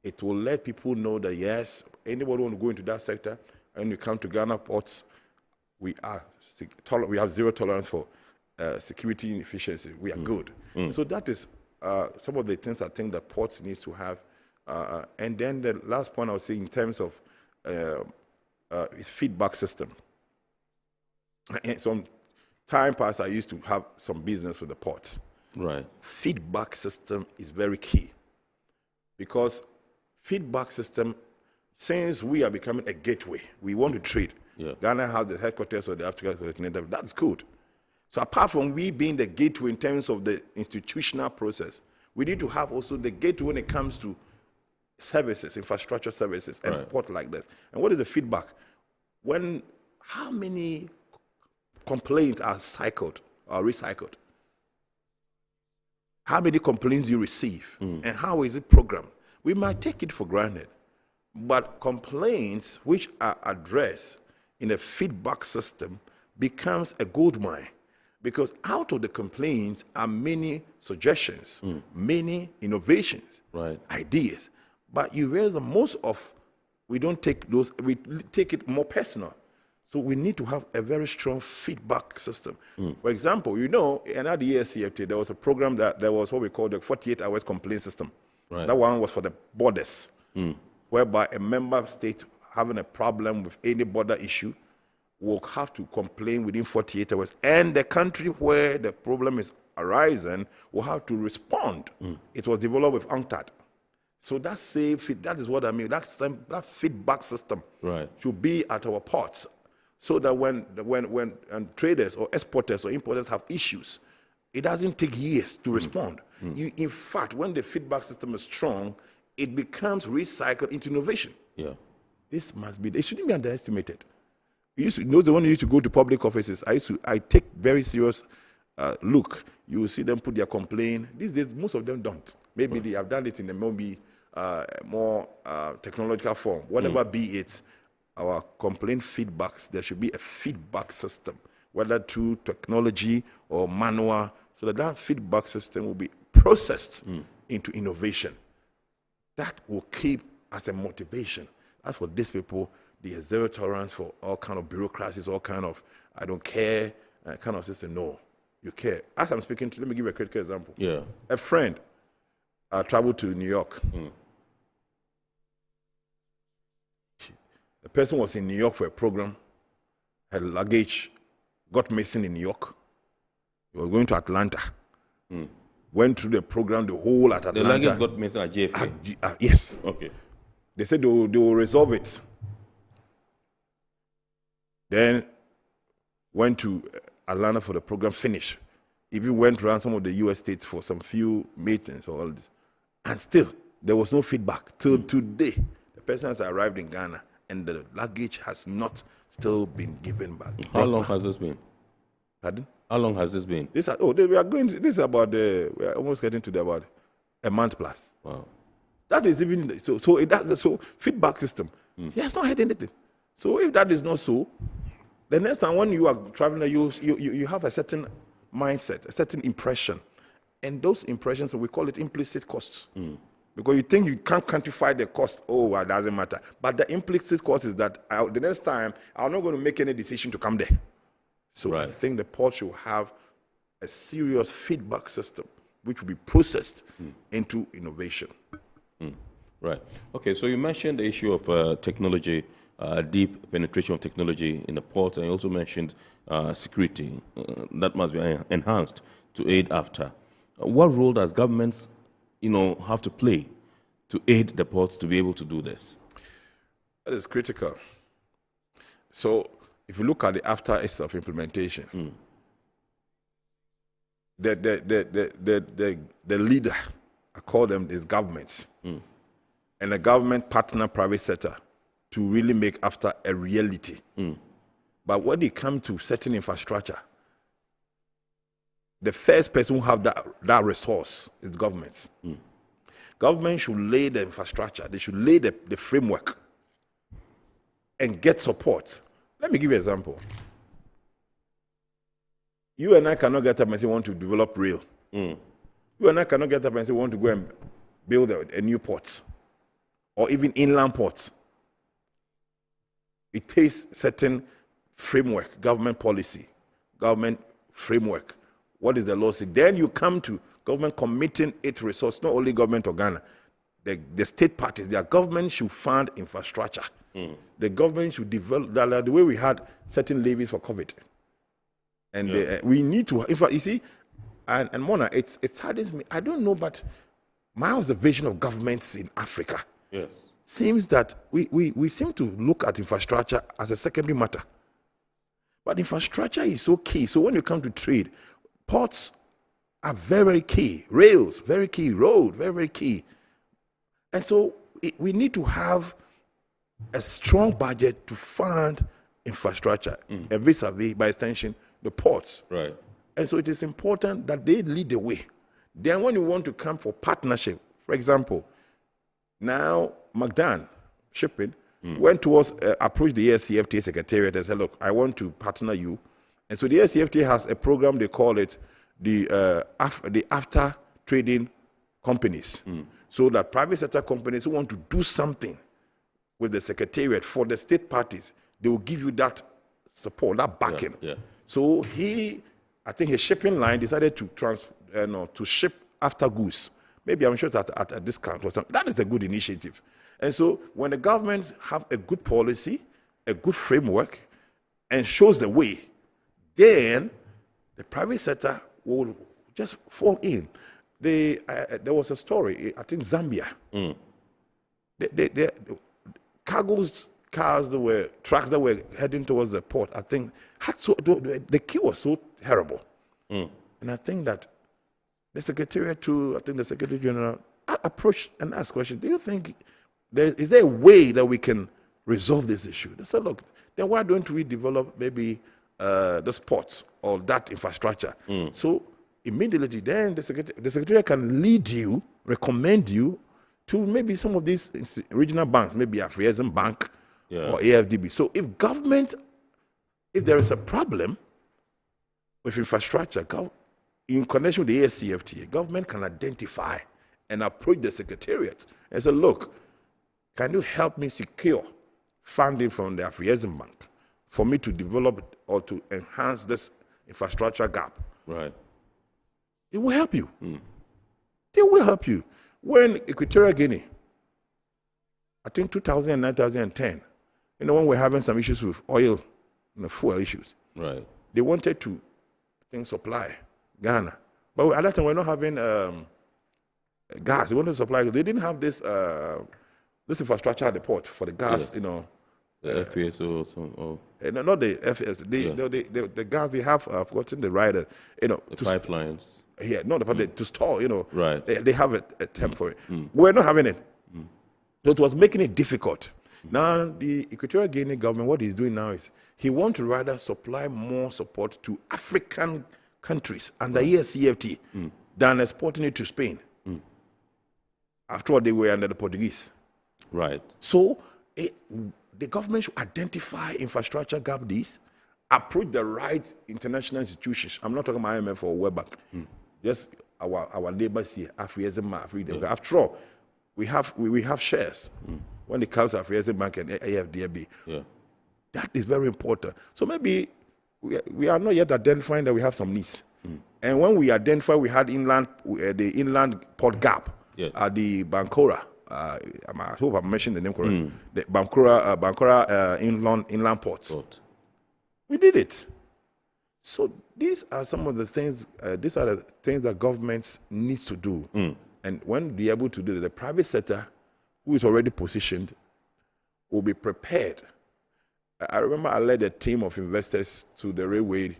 It will let people know that yes, anybody want to go into that sector, and you come to Ghana ports, we have zero tolerance for security inefficiency. We are good. So that is some of the things I think the ports needs to have. And then the last point I would say in terms of is feedback system. Some time past, I used to have some business with the ports. Right. Feedback system is very key because feedback system, since we are becoming a gateway, we want to trade. Ghana has the headquarters of the African continent. That's good. So apart from we being the gateway in terms of the institutional process, we need to have also the gateway when it comes to services, infrastructure services, and port like this. And what is the feedback? How many complaints are cycled or recycled? How many complaints you receive? And how is it programmed? We might take it for granted, but complaints which are addressed in a feedback system becomes a gold mine, because out of the complaints are many suggestions, many innovations, ideas. But you realize that we don't take those, we take it more personal. So we need to have a very strong feedback system. For example, in another AfCFTA, there was a program that was what we call the 48 hours complaint system. That one was for the borders, whereby a member state having a problem with any border issue will have to complain within 48 hours, and the country where the problem is arising will have to respond. It was developed with UNCTAD. So that is what I mean. That feedback system should be at our ports, so that when traders or exporters or importers have issues, it doesn't take years to respond. In fact, when the feedback system is strong, it becomes recycled into innovation. Yeah. This must be, it shouldn't be underestimated. The one who used to go to public offices, I take very serious look. You will see them put their complaint. These days, most of them don't. Maybe they have done it in a more technological form. Whatever be it, our complaint feedbacks, there should be a feedback system, whether through technology or manual, so that feedback system will be processed into innovation. That will keep as a motivation. As for these people, there's zero tolerance for all kind of bureaucracies, all kind of I don't care kind of system. No, you care. As I'm speaking to, let me give you a critical example. Yeah. A friend traveled to New York. The person was in New York for a program. Her luggage got missing in New York. He was going to Atlanta. Went through the program, the whole at Atlanta. The luggage got missing at JFK? Yes. Okay. They said they will resolve it. Then went to Atlanta for the program, finished. Even went around some of the U.S. states for some few meetings or all this. And still, there was no feedback. Till today, the person has arrived in Ghana and the luggage has not still been given back. How long has this been? Pardon? How long has this been? This is about, we are almost getting to about a month plus. Wow. That is even, so feedback system. He has not heard anything. So if that is not so, the next time when you are traveling, you have a certain mindset, a certain impression. And those impressions, we call it implicit costs. Because you think you can't quantify the cost. Oh, it doesn't matter. But the implicit cost is that the next time, I'm not going to make any decision to come there. So I think the port should have a serious feedback system, which will be processed into innovation. Right. Okay, so you mentioned the issue of technology, deep penetration of technology in the port, and you also mentioned security. That must be enhanced to aid AfCFTA. What role does governments, have to play to aid the ports to be able to do this? That is critical. So if you look at the AfCFTA itself implementation, the leader, I call them, is governments. And the government partner private sector to really make AfCFTA a reality. But when it comes to certain infrastructure, the first person who have that resource is governments. Government should lay the infrastructure. They should lay the framework and get support. Let me give you an example. You and I cannot get up and say we want to develop rail. You and I cannot get up and say we want to go and build a new port or even inland ports. It takes certain framework, government policy, government framework. What is the law say? Then you come to government committing its resource, not only government of Ghana, the state parties, their government should fund infrastructure. The government should develop, the way we had certain levies for COVID. And we need to, in fact, you see, and Mona, it saddens me. I don't know, but my observation of governments in Africa seems that we seem to look at infrastructure as a secondary matter. But infrastructure is so key. So when you come to trade, ports are very, very key. Rails, very key. Road, very, very key. And so we need to have a strong budget to fund infrastructure, and vis-a-vis, by extension, the ports. Right. And so it is important that they lead the way. Then when you want to come for partnership, for example, now McDan Shipping went towards, approached the AfCFTA Secretariat and said, look, I want to partner you. And so the AfCFTA has a program, they call it the AfCFTA trading companies. So that private sector companies who want to do something with the Secretariat for the state parties, they will give you that support, that backing. So I think his shipping line decided to ship after goods. Maybe I'm sure at a discount or something. That is a good initiative. And so when the government have a good policy, a good framework, and shows the way, then the private sector will just fall in. There was a story, I think Zambia. The trucks that were heading towards the port, I think, the queue was so terrible. And I think that the Secretariat to, I think the Secretary General approached and asked question, do you think, is there a way that we can resolve this issue? They said, look, then why don't we develop maybe the sports or that infrastructure? So immediately then the Secretariat can lead you, recommend you to maybe some of these regional banks, maybe Afrexim Bank or AFDB. So if there is a problem with infrastructure, in connection with the AfCFTA, government can identify and approach the Secretariat and say, look, can you help me secure funding from the Afrexim Bank for me to develop or to enhance this infrastructure gap? Right. It will help you. They will help you. When Equatorial Guinea, I think 2009, 2010, when we're having some issues with oil, fuel issues, right? They wanted to, I think, supply Ghana, but at that time we're not having gas. They wanted to supply. They didn't have this infrastructure at the port for the gas. Yes. The FPSO or something. No, not the FS. The gas they have. I've forgotten the rider. The pipelines. Yeah, no, but to store. Right. They have a term for it. We're not having it. So it was making it difficult. Now the Equatorial Guinea government, what he's doing now is he wants to rather supply more support to African countries under AfCFTA than exporting it to Spain. After all, they were under the Portuguese. Right. So the government should identify infrastructure gap these, approach the right international institutions. I'm not talking about IMF or World Bank. Just our neighbors here, Afrexim. After all, we have shares when it comes to Afrexim Bank and AFDB. That is very important. So maybe we are not yet identifying that we have some needs. And when we identify we had the inland port gap at the Bankora, I hope I mentioned the name correctly, the Bankora inland port. We did it. So these are some of the things, these are the things that governments needs to do. And when they're able to do it, the private sector, who is already positioned, will be prepared. I remember I led a team of investors to the railway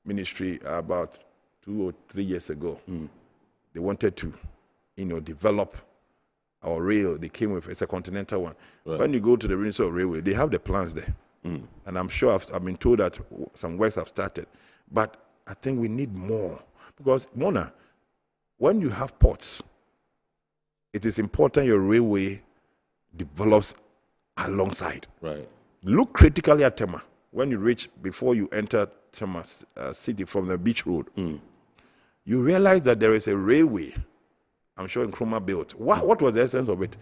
ministry about 2 or 3 years ago. They wanted to, develop our rail. They came with, it's a continental one. Right. When you go to the Ministry of Railway, they have the plans there. And I'm sure I've been told that some works have started. But I think we need more. Because, Mona, when you have ports, it is important your railway develops alongside. Right. Look critically at Tema. When you reach, before you enter Tema city from the beach road, you realize that there is a railway, I'm sure Nkrumah built. What was the essence of it?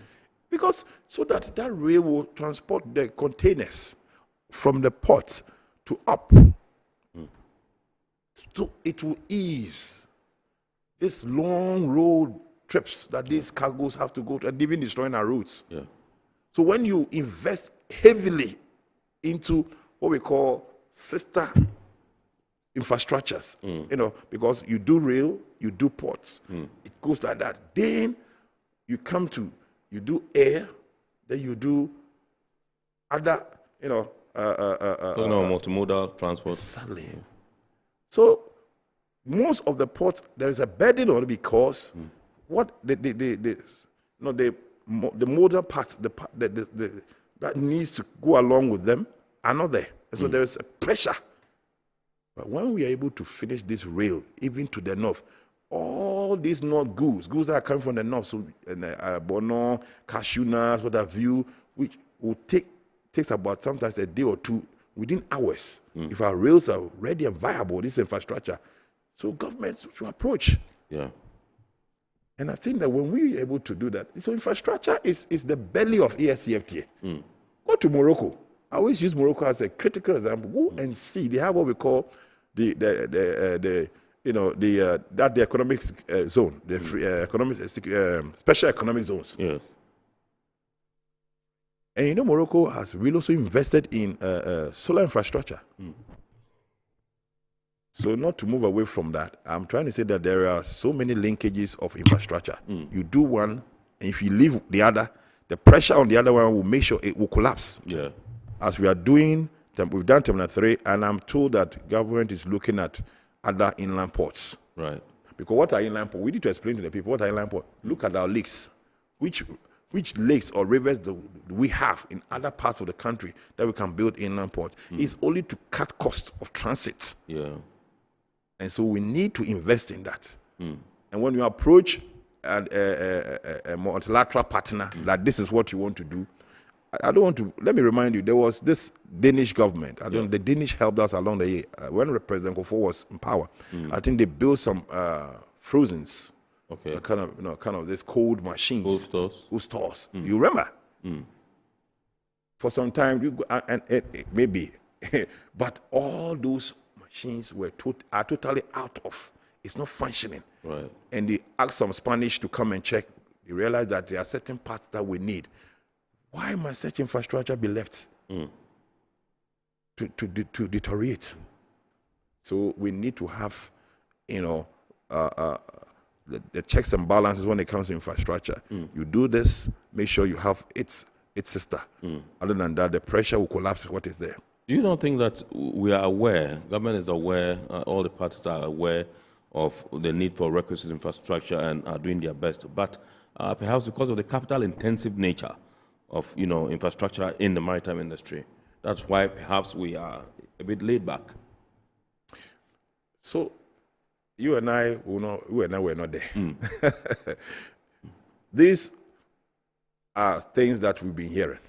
Because so that rail will transport the containers from the port to up. So it will ease this long road trips that these cargoes have to go to, and even destroying our routes. So when you invest heavily into what we call sister infrastructures, because you do rail, you do ports, it goes like that. Then you come to, you do air, then you do other, multimodal transport. Exactly. So most of the ports, there is a burden on it because what the modal parts, that needs to go along with them are not there. And so there is a pressure. But when we are able to finish this rail, even to the north, all these north goods that are coming from the north, so Bono, cashew nuts, what have you, which will takes about sometimes a day or two, within hours, if our rails are ready and viable, this infrastructure. So governments should approach. And I think that when we're able to do that, so infrastructure is the belly of AfCFTA. Go to Morocco. I always use Morocco as a critical example. Go and see. They have what we call the economic zone, the free, special economic zones. And you know, Morocco has really also invested in solar infrastructure. So not to move away from that, I'm trying to say that there are so many linkages of infrastructure. You do one, and if you leave the other, the pressure on the other one will make sure it will collapse. Yeah. As we are doing, we've done Terminal 3, and I'm told that government is looking at other inland ports. Right. Because what are inland ports? We need to explain to the people what are inland ports. Look at our lakes. Which lakes or rivers do we have in other parts of the country that we can build inland ports? It's only to cut costs of transit. Yeah. And so we need to invest in that. And when you approach a multilateral partner, that this is what you want to do, I don't want to, let me remind you, there was this Danish government. The Danish helped us along the way. When President Kofo was in power, I think they built some frozens. Okay. Kind of this cold machines. Cold stores. You remember? For some time, you go, and maybe, but all those machines are totally out of. It's not functioning. Right. And they asked some Spanish to come and check. They realized that there are certain parts that we need. Why must such infrastructure be left to deteriorate? So we need to have, the checks and balances when it comes to infrastructure. You do this, make sure you have its sister. Other than that, the pressure will collapse what is there. Do you don't think that we are aware, government is aware, all the parties are aware of the need for requisite infrastructure and are doing their best, but perhaps because of the capital-intensive nature of infrastructure in the maritime industry, that's why perhaps we are a bit laid back? So, you and I were not there. These are things that we've been hearing.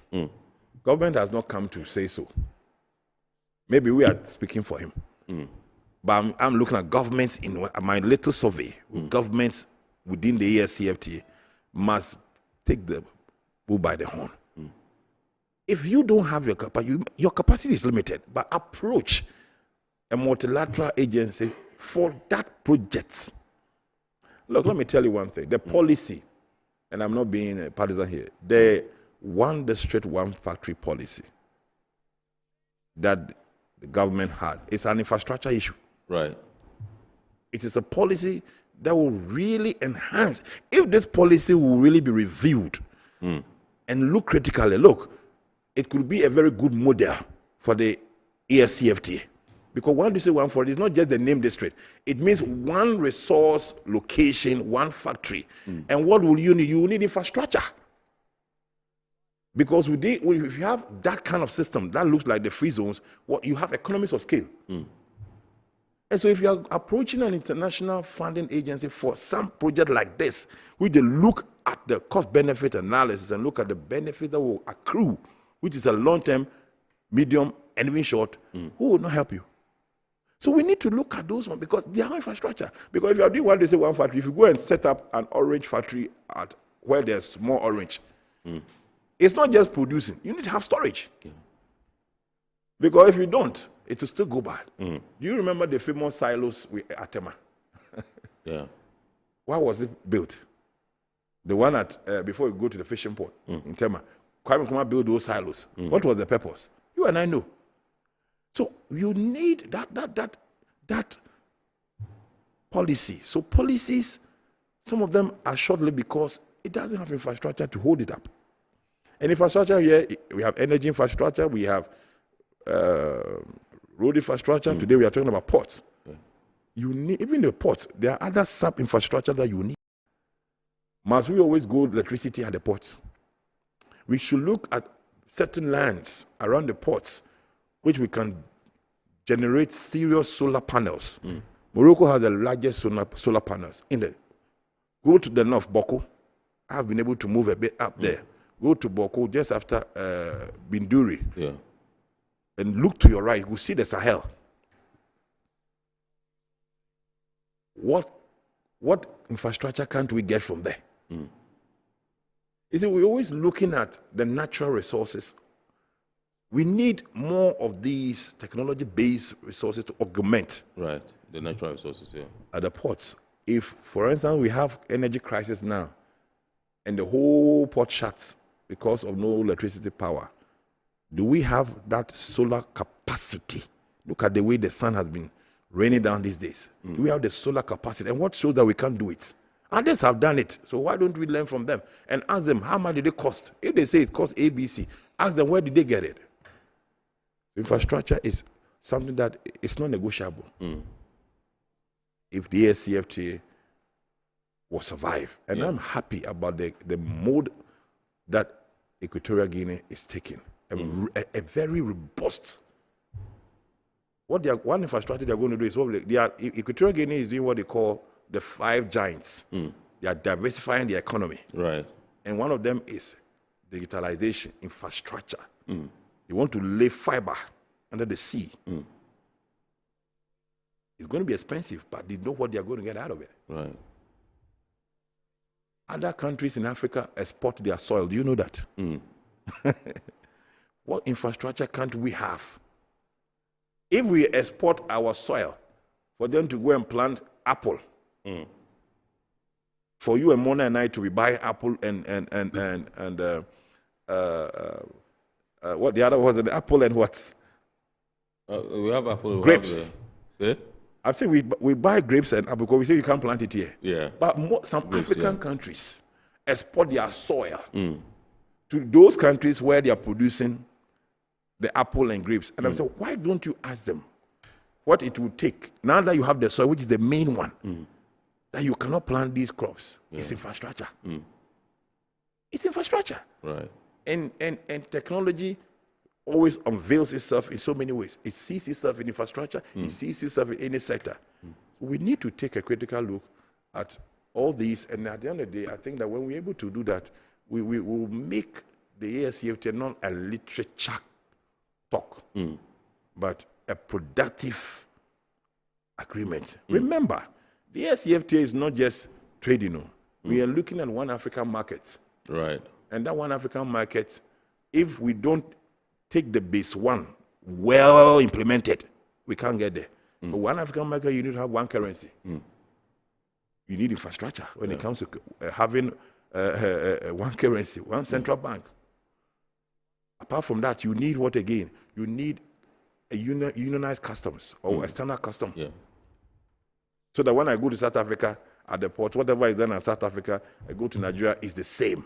Government has not come to say so. Maybe we are speaking for him. But I'm looking at governments in my little survey. Governments within the AfCFTA must take the bull by the horn. If you don't have your capacity is limited, but approach a multilateral agency for that project. Look, let me tell you one thing. The policy, and I'm not being a partisan here, the one district, one factory policy that the government had is an infrastructure issue. Right. It is a policy that will really enhance. If this policy will really be reviewed and look critically, it could be a very good model for the AfCFTA. Because when you say one for it, it's not just the name district. It means one resource location, one factory. And what will you need? You will need infrastructure. Because if you have that kind of system that looks like the free zones, you have economies of scale. And so if you are approaching an international funding agency for some project like this, which they look at the cost-benefit analysis and look at the benefit that will accrue, which is a long-term, medium, and even short, who will not help you? So we need to look at those ones because they are infrastructure. Because if you are doing one, they say one factory, if you go and set up an orange factory at where there's more orange, it's not just producing. You need to have storage. Because if you don't, it will still go bad. Do you remember the famous silos at Tema? Yeah. Why was it built? The one before you go to the fishing port in Tema. Kwame Nkrumah built those silos. What was the purpose? You and I know. So you need that policy. So policies, some of them are short-lived because it doesn't have infrastructure to hold it up. And infrastructure here, we have energy infrastructure, we have road infrastructure. Today we are talking about ports. You need, even the ports, there are other sub-infrastructure that you need. Must we always go electricity at the ports? We should look at certain lands around the ports which we can generate serious solar panels. Morocco has the largest solar panels in the. Go to the north, Boko. I have been able to move a bit up there. Go to Boko just after Binduri. Yeah. And look to your right, you will see the Sahel. What infrastructure can't we get from there? You see, we're always looking at the natural resources. We need more of these technology-based resources to augment. Right, the natural resources, yeah. At the ports. If, for instance, we have energy crisis now, and the whole port shuts because of no electricity power. Do we have that solar capacity? Look at the way the sun has been raining down these days. Do we have the solar capacity? And what shows that we can't do it? Others have done it. So why don't we learn from them and ask them, how much did it cost? If they say it costs ABC, ask them, where did they get it? Infrastructure is something that is not negotiable. If the AfCFTA will survive. And I'm happy about the mode that Equatorial Guinea is taking. A very robust. One infrastructure they're going to do is Equatorial Guinea is doing what they call the 5 giants. They are diversifying the economy. Right. And one of them is digitalization, infrastructure. They want to lay fiber under the sea. It's going to be expensive, but they know what they are going to get out of it. Right. Other countries in Africa export their soil. Do you know that? What infrastructure can't we have? If we export our soil for them to go and plant apple, for you and Mona and I to be buying apple and what the other was, the apple and what? We have apple. Grapes. See? I've said we buy grapes and apple because we say you can't plant it here. Yeah. But some grapes, African countries export their soil to those countries where they are producing the apple and grapes. And I said, why don't you ask them what it would take, now that you have the soil, which is the main one, that you cannot plant these crops? It's infrastructure. It's infrastructure. Right. And technology always unveils itself in so many ways. It sees itself in infrastructure. It sees itself in any sector. So we need to take a critical look at all these. And at the end of the day, I think that when we're able to do that, we will make the AfCFTA not a literature talk, but a productive agreement. Remember, the AfCFTA is not just trading. We are looking at one African market. Right. And that one African market, if we don't take the base one well implemented, we can't get there. But one African market, you need to have one currency. You need infrastructure when it comes to having one currency, one central bank. Apart from that, you need what again? You need a unionized customs or external custom. So that when I go to South Africa at the port, whatever is done in South Africa, I go to Nigeria, is the same.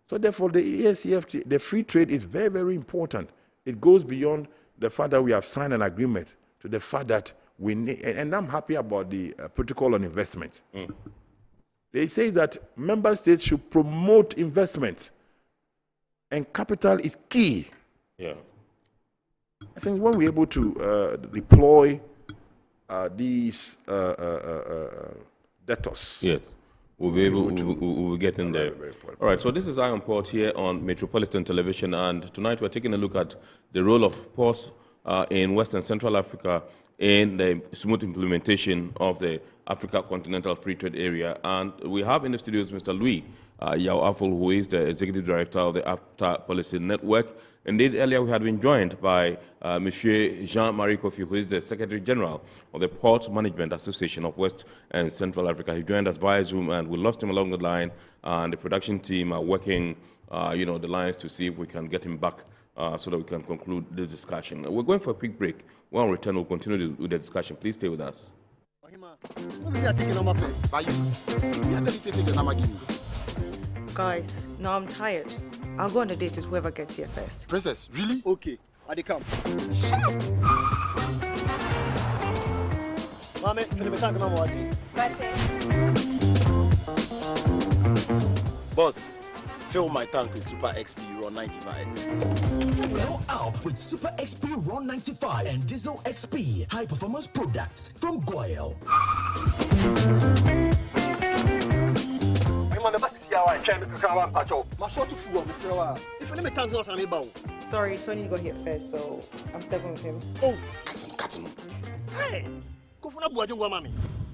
So therefore, the AfCFTA, the free trade is very, very important. It goes beyond the fact that we have signed an agreement to the fact that we need, and I'm happy about the protocol on investment. They say that member states should promote investment, and capital is key. Yeah. I think when we're able to deploy these debtors, yes, we'll be able to we'll get in there. All right, so this is Iron Port here on Metropolitan Television, and tonight we're taking a look at the role of ports in West and Central Africa in the smooth implementation of the Africa Continental Free Trade Area. And we have in the studios Mr. Louis Yao Afol, who is the Executive Director of the AfCFTA Policy Network. Indeed, earlier we had been joined by Monsieur Jean-Marie Kofi, who is the Secretary General of the Port Management Association of West and Central Africa. He joined us via Zoom, and we lost him along the line. And the production team are working, the lines to see if we can get him back so that we can conclude this discussion. We're going for a quick break. When we return, we'll continue with the discussion. Please stay with us. Guys, now I'm tired. I'll go on a date with whoever gets here first. Princess, really? Okay, I dey come. Shut up! Mame, boss, fill my tank with Super XP Ron 95. Fill up with Super XP Ron 95 and Diesel XP high performance products from Goyle. Sorry, Tony got here first, so I'm stepping with him. Oh, cut him. Hey,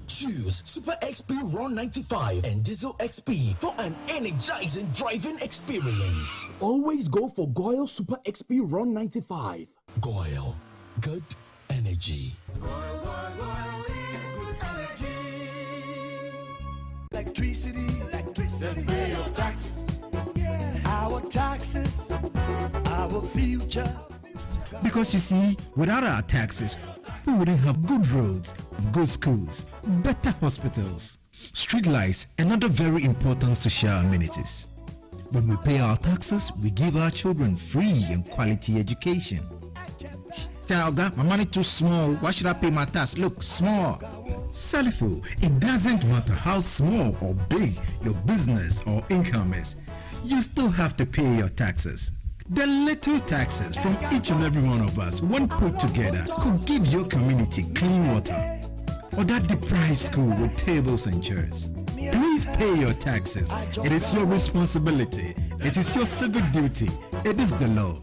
choose Super XP Ron 95 and Diesel XP for an energizing driving experience. Always go for Goyle Super XP Ron 95. Goyle, good energy. Electricity, then pay your taxes. Yeah. Our taxes, our future. Because you see, without our taxes, we wouldn't have good roads, good schools, better hospitals, street lights, and other very important social amenities. When we pay our taxes, we give our children free and quality education. Tell God, my money too small. Why should I pay my tax? Look, small. Salifo, it doesn't matter how small or big your business or income is. You still have to pay your taxes. The little taxes from each and every one of us, when put together, could give your community clean water or that deprived school with tables and chairs. Please pay your taxes. It is your responsibility. It is your civic duty. It is the law.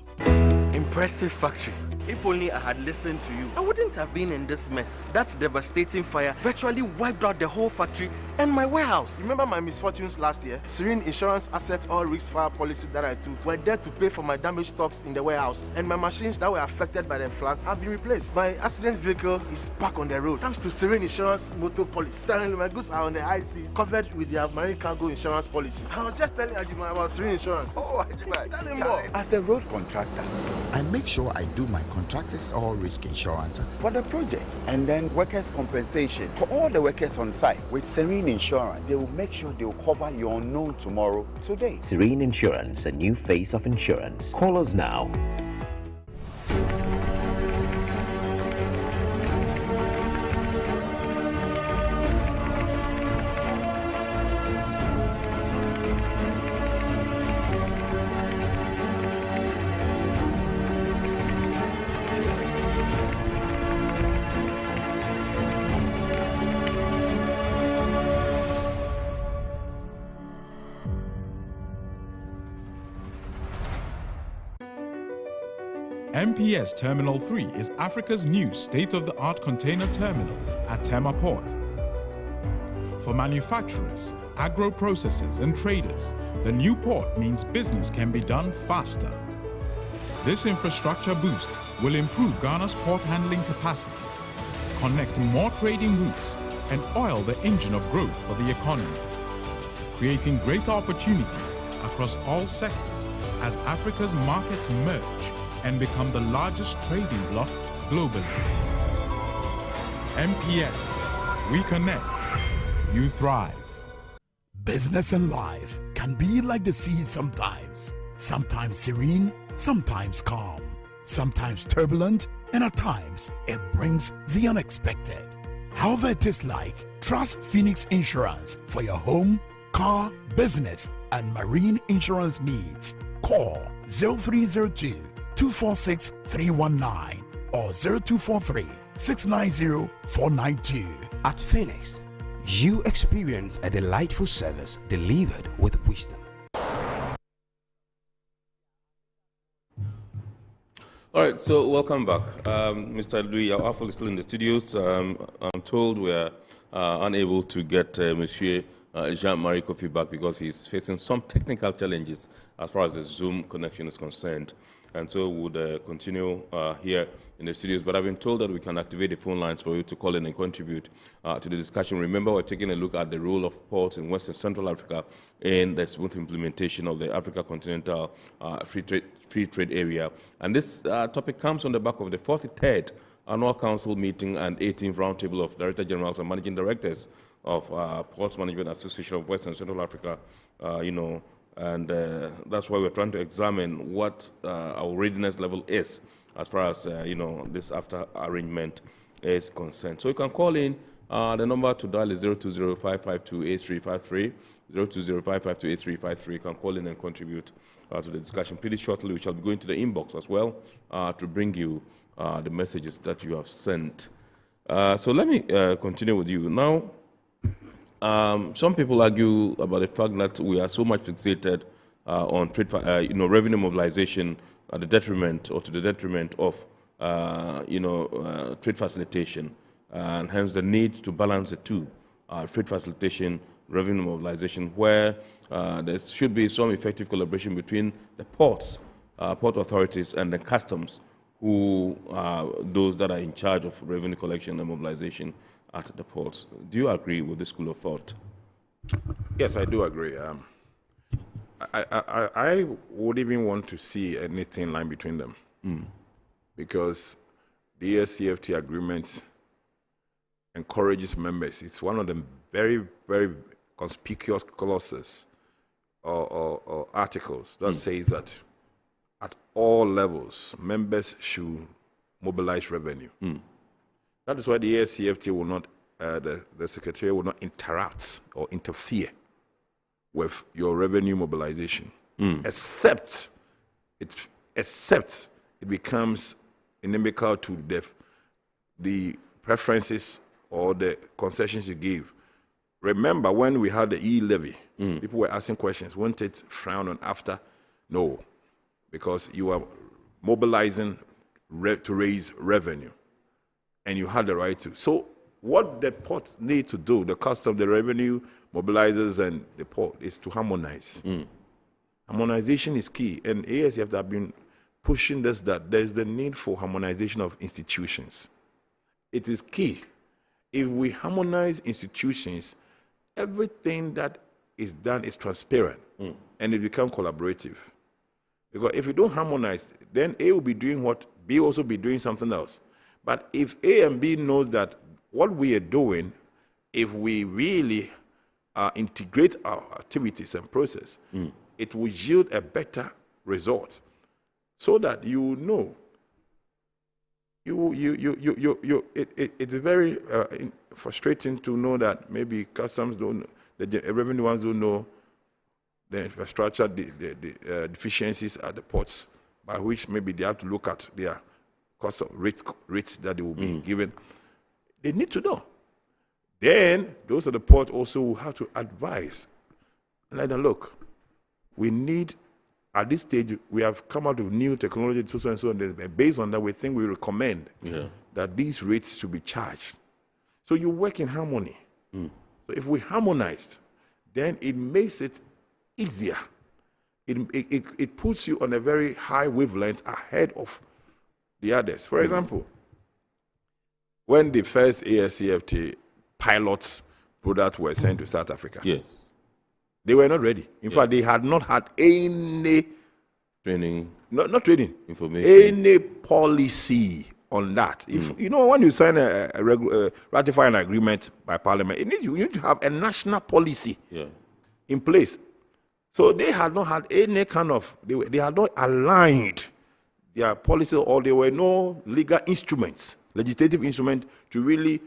Impressive factory. If only I had listened to you, I wouldn't have been in this mess. That devastating fire virtually wiped out the whole factory and my warehouse. Remember my misfortunes last year? Serene Insurance Asset All Risk Fire policy that I took were there to pay for my damaged stocks in the warehouse. And my machines that were affected by the floods have been replaced. My accident vehicle is back on the road thanks to Serene Insurance Motor Policy. Currently, my goods are on the IC covered with their marine cargo insurance policy. I was just telling Ajima about Serene Insurance. Oh, Ajima, tell him more. As a road contractor, I make sure I do my contractors all risk insurance for the projects and then workers' compensation for all the workers on site. With Serene Insurance, they will make sure they will cover your unknown tomorrow today. Serene Insurance, a new face of insurance. Call us now. MPS Terminal 3 is Africa's new state-of-the-art container terminal at Tema Port. For manufacturers, agro-processors and traders, the new port means business can be done faster. This infrastructure boost will improve Ghana's port handling capacity, connect more trading routes, and oil the engine of growth for the economy, creating greater opportunities across all sectors as Africa's markets merge and become the largest trading bloc globally. MPS, we connect, you thrive. Business and life can be like the sea sometimes. Sometimes serene, sometimes calm, sometimes turbulent, and at times it brings the unexpected. However it is like, trust Phoenix Insurance for your home, car, business, and marine insurance needs. Call 0302 246 319 or 0243 690 492. At Phoenix, you experience a delightful service delivered with wisdom. All right, so welcome back. Mr. Louis Awaful is still in the studios. I'm told we're unable to get Monsieur Jean-Marie Kofi back because he's facing some technical challenges as far as the Zoom connection is concerned. And so we would continue here in the studios. But I've been told that we can activate the phone lines for you to call in and contribute to the discussion. Remember, we're taking a look at the role of ports in West and Central Africa in the smooth implementation of the Africa Continental Free Trade Area. And this topic comes on the back of the 43rd Annual Council meeting and 18th Roundtable of Director Generals and Managing Directors of Ports Management Association of West and Central Africa, and that's why we're trying to examine what our readiness level is as far as, this after arrangement is concerned. So you can call in. The number to dial is 020-552-8353, 020-552-8353. You can call in and contribute to the discussion. Pretty shortly, we shall be going to the inbox as well to bring you the messages that you have sent. So let me continue with you. Now, some people argue about the fact that we are so much fixated on trade, revenue mobilization at the detriment or to the detriment of, trade facilitation, and hence the need to balance the two, trade facilitation, revenue mobilization, where there should be some effective collaboration between the ports, port authorities, and the customs, who are those that are in charge of revenue collection and mobilization at the ports. Do you agree with this school of thought? Yes, I do agree. I would even want to see any thin line between them, because the AfCFTA agreement encourages members. It's one of the very, very conspicuous clauses or articles that says that at all levels, members should mobilize revenue. That is why the AfCFTA will not, the Secretariat will not interrupt or interfere with your revenue mobilization, except it becomes inimical to the preferences or the concessions you give. Remember when we had the e-levy, people were asking questions, won't it frown on after? No, because you are mobilizing to raise revenue, and you had the right to. So what the port need to do, the cost of the revenue mobilizers and the port, is to harmonize. Harmonization is key, and ASF have been pushing this, that there's the need for harmonization of institutions. It is key. If we harmonize institutions, everything that is done is transparent, and it becomes collaborative. Because if we don't harmonize, then A will be doing what, B will also be doing something else. But if A and B knows that what we are doing, if we really integrate our activities and process, it will yield a better result, so that you know. It is very frustrating to know that maybe customs don't, the revenue ones don't know the infrastructure, the deficiencies at the ports, by which maybe they have to look at their cost of rates that they will be given. They need to know. Then those at the port also will have to advise and let them look. We need, at this stage, we have come out with new technology, so and so, and based on that, we think we recommend that these rates should be charged. So you work in harmony. So if we harmonized, then it makes it easier. It puts you on a very high wavelength ahead of the others. For example, when the first AfCFTA pilots products were sent to South Africa, they were not ready. In fact, they had not had any training, not training, information, any policy on that. If you know, when you sign ratify an agreement by Parliament, you need to have a national policy in place. So they had not had any kind of, they had not aligned their policy, or there were no legal instruments, legislative instruments, to really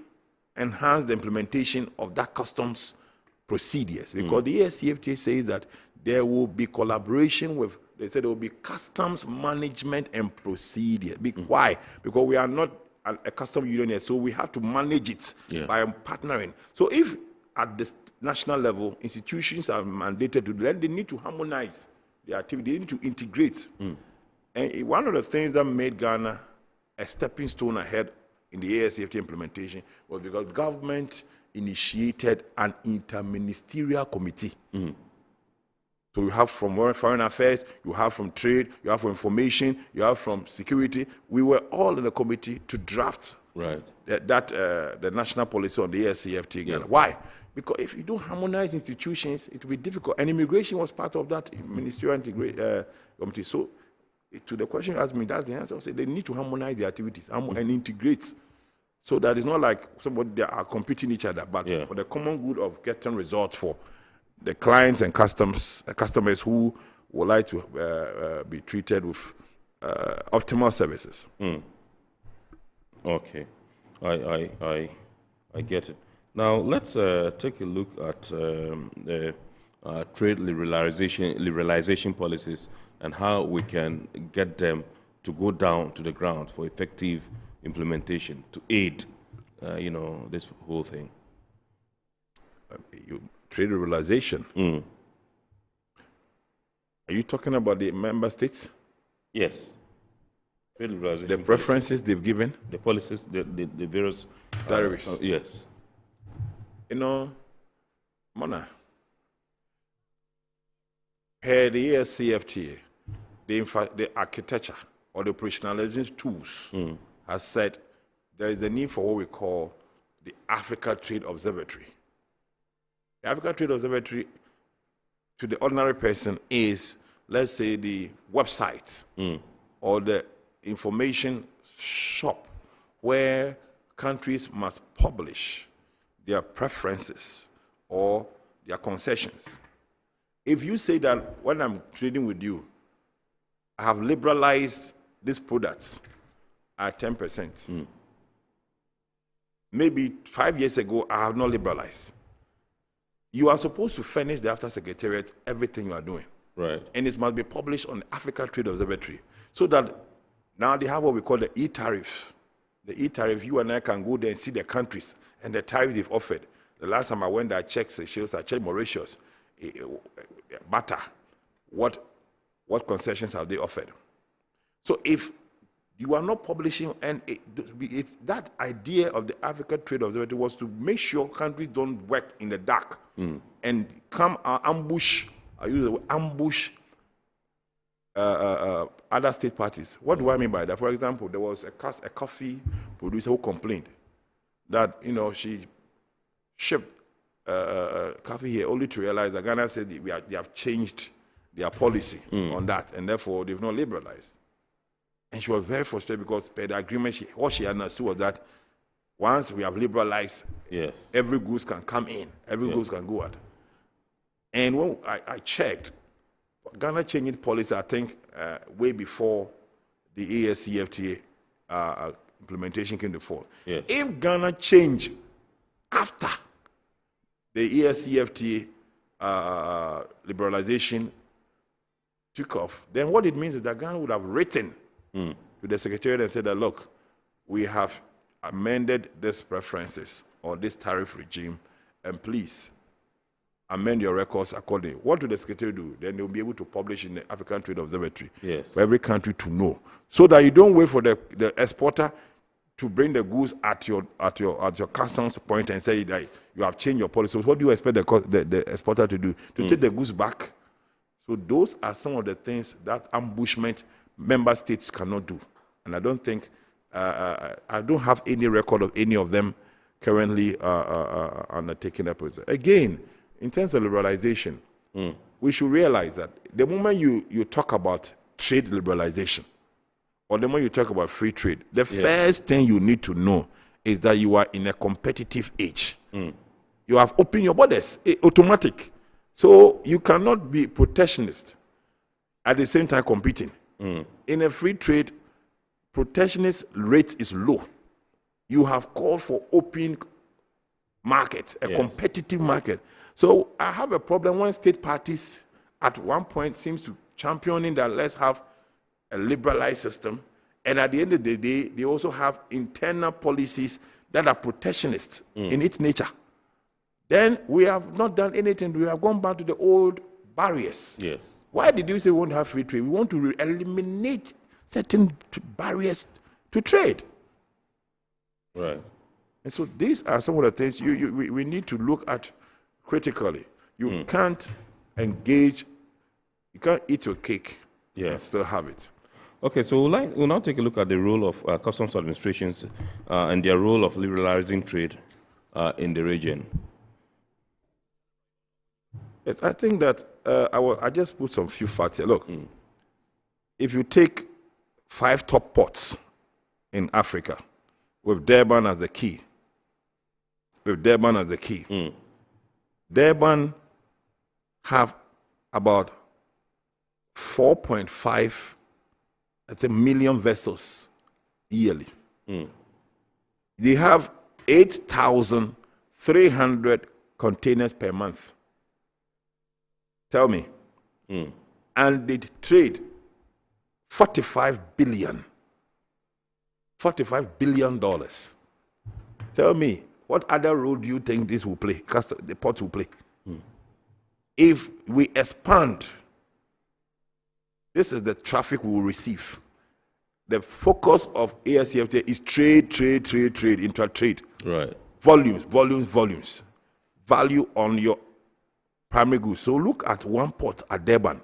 enhance the implementation of that customs procedures. Because the AfCFTA says that there will be collaboration with, they said there will be customs management and procedures. Why? Because we are not a customs union yet, so we have to manage it by partnering. So if at the national level, institutions are mandated to do, then they need to harmonize their activity, they need to integrate. And one of the things that made Ghana a stepping stone ahead in the AfCFTA implementation was because government initiated an interministerial committee. So you have from foreign affairs, you have from trade, you have from information, you have from security. We were all in the committee to draft the national policy on the AfCFTA Ghana. Why? Because if you don't harmonize institutions, it will be difficult. And immigration was part of that ministerial committee. So to the question you asked me, that's the answer. I say they need to harmonize the activities and integrate, so that it's not like somebody that are competing each other, but for the common good of getting results for the clients and customers who would like to be treated with optimal services. Okay, I get it. Now let's take a look at the trade liberalization policies and how we can get them to go down to the ground for effective implementation to aid, this whole thing. Trade liberalization. Are you talking about the member states? Yes. Trade liberalization. The preferences they've given? The policies, the various tariffs. Yes. Mona, per the AfCFTA, the architecture or the operationalization tools has said there is the need for what we call the Africa Trade Observatory. The Africa Trade Observatory to the ordinary person is, let's say, the website or the information shop where countries must publish their preferences or their concessions. If you say that when I'm trading with you, I have liberalized these products at 10%, maybe 5 years ago, I have not liberalized. You are supposed to furnish the After Secretariat everything you are doing. Right. And it must be published on the Africa Trade Observatory. So that now they have what we call the e-tariff. The e-tariff, you and I can go there and see the countries and the tariffs they've offered. The last time I went there, I checked Seychelles, I checked Mauritius, butter. What concessions have they offered? So if you are not publishing, and it's that idea of the Africa Trade Observatory was to make sure countries don't work in the dark and come ambush, I use the word ambush other state parties. What do I mean by that? For example, there was a coffee producer who complained that, you know, she shipped coffee here only to realize that Ghana said they have changed their policy on that, and therefore they've not liberalized. And she was very frustrated because per the agreement, what she understood was that once we have liberalized, every goods can come in, every goods can go out. And when I checked, Ghana changed policy, I think, way before the AfCFTA implementation came to force. If Ghana changed after the AfCFTA liberalization took off, then what it means is that Ghana would have written to the Secretariat and said that, look, we have amended these preferences or this tariff regime, and please amend your records accordingly. What do the Secretariat do? Then they'll be able to publish in the African Trade Observatory for every country to know, so that you don't wait for the exporter to bring the goods at your customs point and say that you have changed your policy. So what do you expect the exporter to do? To take the goods back? So those are some of the things that ambushment member states cannot do. And I don't think, I don't have any record of any of them currently undertaking that process. Again, in terms of liberalization, we should realize that the moment you talk about trade liberalization, or the moment you talk about free trade, the first thing you need to know is that you are in a competitive age. You have opened your borders, automatic. So you cannot be protectionist at the same time competing. In a free trade, protectionist rate is low. You have called for open market, a competitive market. So I have a problem when state parties at one point seems to championing that let's have a liberalized system, and at the end of the day, they also have internal policies that are protectionist in its nature. Then we have not done anything. We have gone back to the old barriers. Why did you say we want to have free trade? We want to eliminate certain barriers to trade. Right. And so these are some of the things we need to look at critically. You can't engage, you can't eat your cake and still have it. Okay, so we'll now take a look at the role of customs administrations and their role of liberalizing trade in the region. Yes, I think that I just put some few facts here. Look, if you take 5 top ports in Africa, with Durban as the key, Durban have about 4.5, that's a million vessels yearly. They have 8,300 containers per month. Tell me. And they trade $45 billion. Tell me, what other role do you think this will play, the port will play? If we expand, this is the traffic we will receive. The focus of AfCFTA is trade, intra-trade. Right. Volumes. Value on your primary goods. So look at one port at Durban.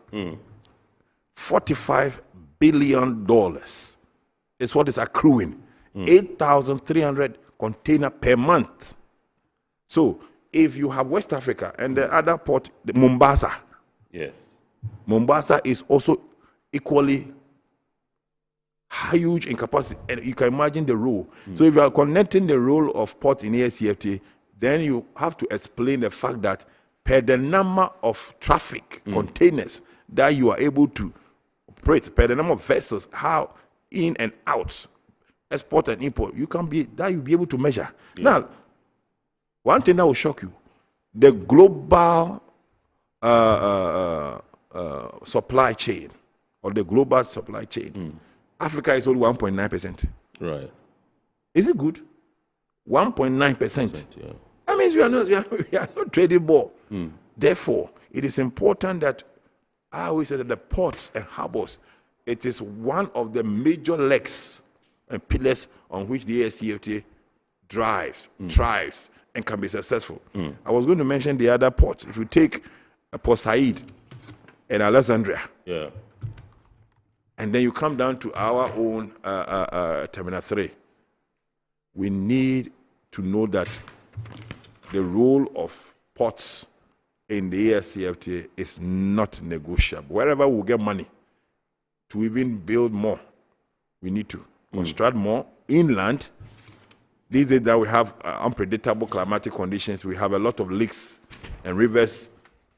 $45 billion is what is accruing. 8,300 container per month. So if you have West Africa and the other port, the Mombasa, Yes. Mombasa is also equally huge in capacity, and you can imagine the role. So if you are connecting the role of port in AfCFTA, then you have to explain the fact that per the number of traffic containers that you are able to operate, per the number of vessels, how in and out, export and import, you'll be able to measure. Now, one thing that will shock you, the global supply chain, or the global supply chain, Africa is only 1.9%. Right. Is it good? 1.9%. Yeah. That means we are not trading more. Therefore, it is important that I always say that the ports and harbors, it is one of the major legs and pillars on which the AfCFTA thrives, and can be successful. I was going to mention the other ports. If you take Port Said and Alexandria, and then you come down to our own Terminal 3, we need to know that the role of ports in the AfCFTA is not negotiable. Wherever we get money to even build more, we need to construct more inland. These days that we have unpredictable climatic conditions, we have a lot of lakes and rivers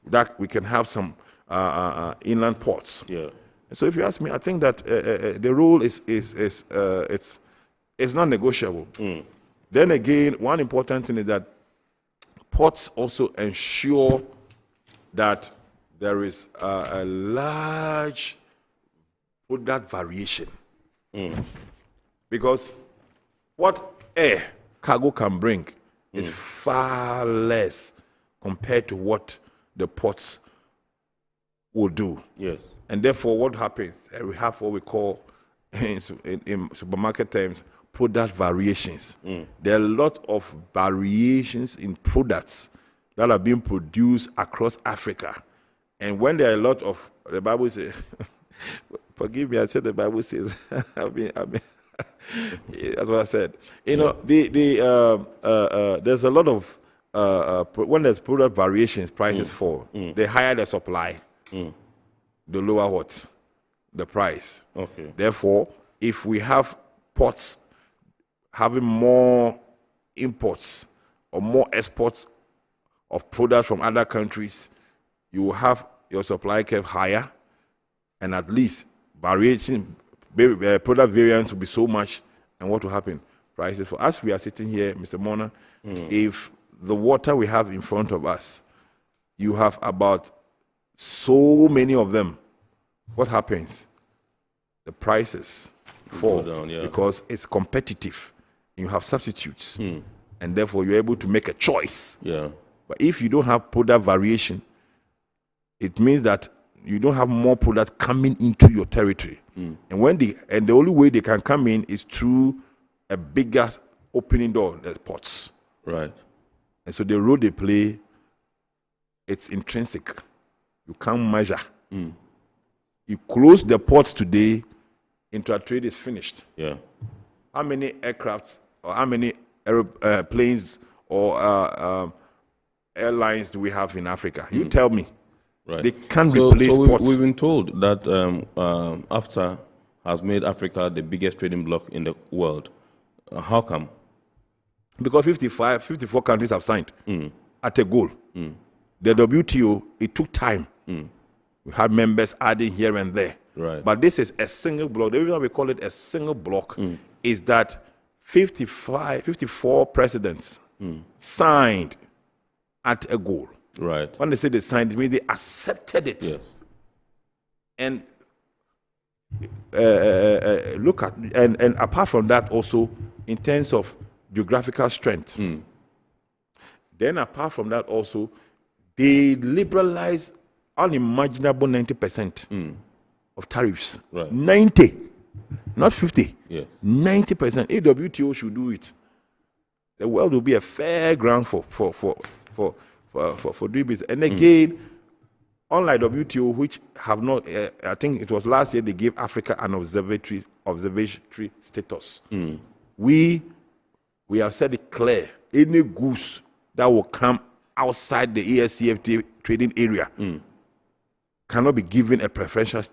that we can have some inland ports. Yeah. So if you ask me, I think that the role is not negotiable. Then again, one important thing is that ports also ensure that there is a large product variation. Because what air cargo can bring is far less compared to what the ports will do. Yes. And therefore, what happens? We have what we call, in supermarket terms, product variations. There are a lot of variations in products that are being produced across Africa. And when there are a lot of, the Bible says, forgive me, I said the Bible says, that's what I said. You know, there's a lot of, when there's product variations, prices fall. The higher the supply, the lower what? The price. Okay. Therefore, if we have ports having more imports or more exports of products from other countries, you will have your supply curve higher, and at least variation, product variance will be so much, and what will happen? Prices. For us, we are sitting here, Mr. Mona, if the water we have in front of us, you have about so many of them, what happens? The prices fall down, because it's competitive. You have substitutes, and therefore you're able to make a choice. Yeah. But if you don't have product variation, it means that you don't have more products coming into your territory. And the only way they can come in is through a bigger opening door, the ports. Right. And so the role they play, it's intrinsic. You can't measure. You close the ports today, intra-trade is finished. Yeah. How many aircrafts or how many planes or airlines do we have in Africa? You tell me. Right. They can't replace ports. We've been told that AfCFTA has made Africa the biggest trading bloc in the world. How come? Because 54 countries have signed at a goal. The WTO, it took time. We had members adding here and there. Right. But this is a single block. The reason we call it a single block is that 54 presidents signed at a goal. Right. When they say they signed, it means they accepted it. Yes. And look at, and apart from that also, in terms of geographical strength, then apart from that also, they liberalize unimaginable 90% of tariffs. Right. 90, not 50. Yes. 90%. WTO should do it. The world will be a fair ground for doing business. And again, unlike WTO, which have not, I think it was last year they gave Africa an observatory status. We have said it clear. Any goods that will come outside the AfCFTA trading area cannot be given a preferential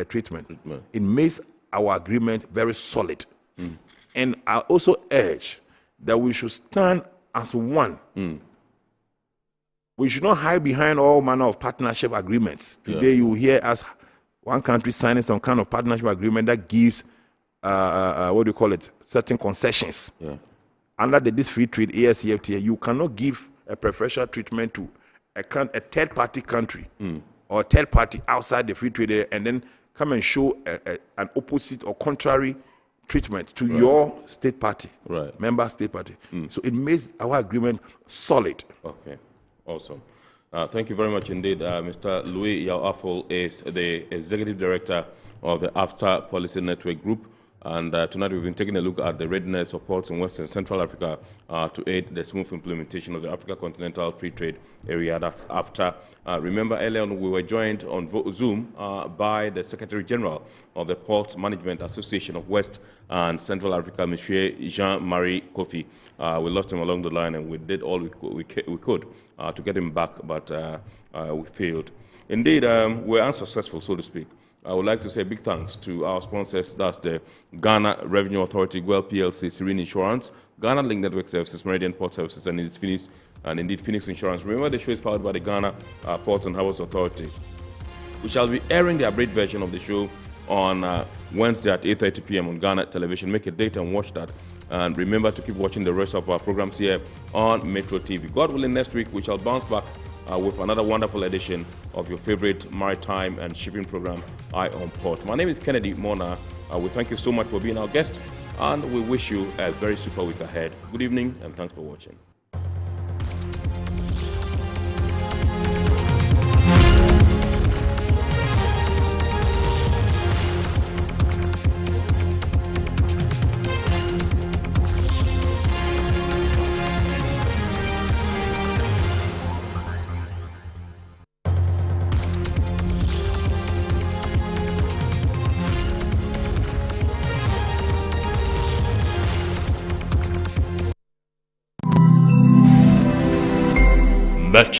treatment. It makes our agreement very solid. And I also urge that we should stand as one. We should not hide behind all manner of partnership agreements. Today you hear us, one country signing some kind of partnership agreement that gives, certain concessions. Under this free trade, AfCFTA, you cannot give a preferential treatment to a third-party country or a third party outside the free trade area and then come and show an opposite or contrary treatment to your state party, member state party. So it makes our agreement solid. Okay, awesome. Thank you very much indeed. Mr. Louis Yao-Afol is the Executive Director of the AfCFTA Policy Network Group. And tonight we've been taking a look at the readiness of ports in West and Central Africa to aid the smooth implementation of the Africa Continental Free Trade Area, that's AfCFTA. Remember earlier on we were joined on Zoom by the Secretary General of the Port Management Association of West and Central Africa, Monsieur Jean-Marie Kofi. We lost him along the line and we did all we could to get him back, but we failed. Indeed, we're unsuccessful, so to speak. I would like to say big thanks to our sponsors, that's the Ghana Revenue Authority, GWEL PLC, Serene Insurance, Ghana Link Network Services, Meridian Port Services, and indeed Phoenix Insurance. Remember, the show is powered by the Ghana Ports and Harbours Authority. We shall be airing the abridged version of the show on Wednesday at 8:30 p.m. on Ghana Television. Make a date and watch that. And remember to keep watching the rest of our programs here on Metro TV. God willing, next week we shall bounce back with another wonderful edition of your favorite maritime and shipping program, Eye on Port. My name is Kennedy Mona. We thank you so much for being our guest, and we wish you a very super week ahead. Good evening, and thanks for watching.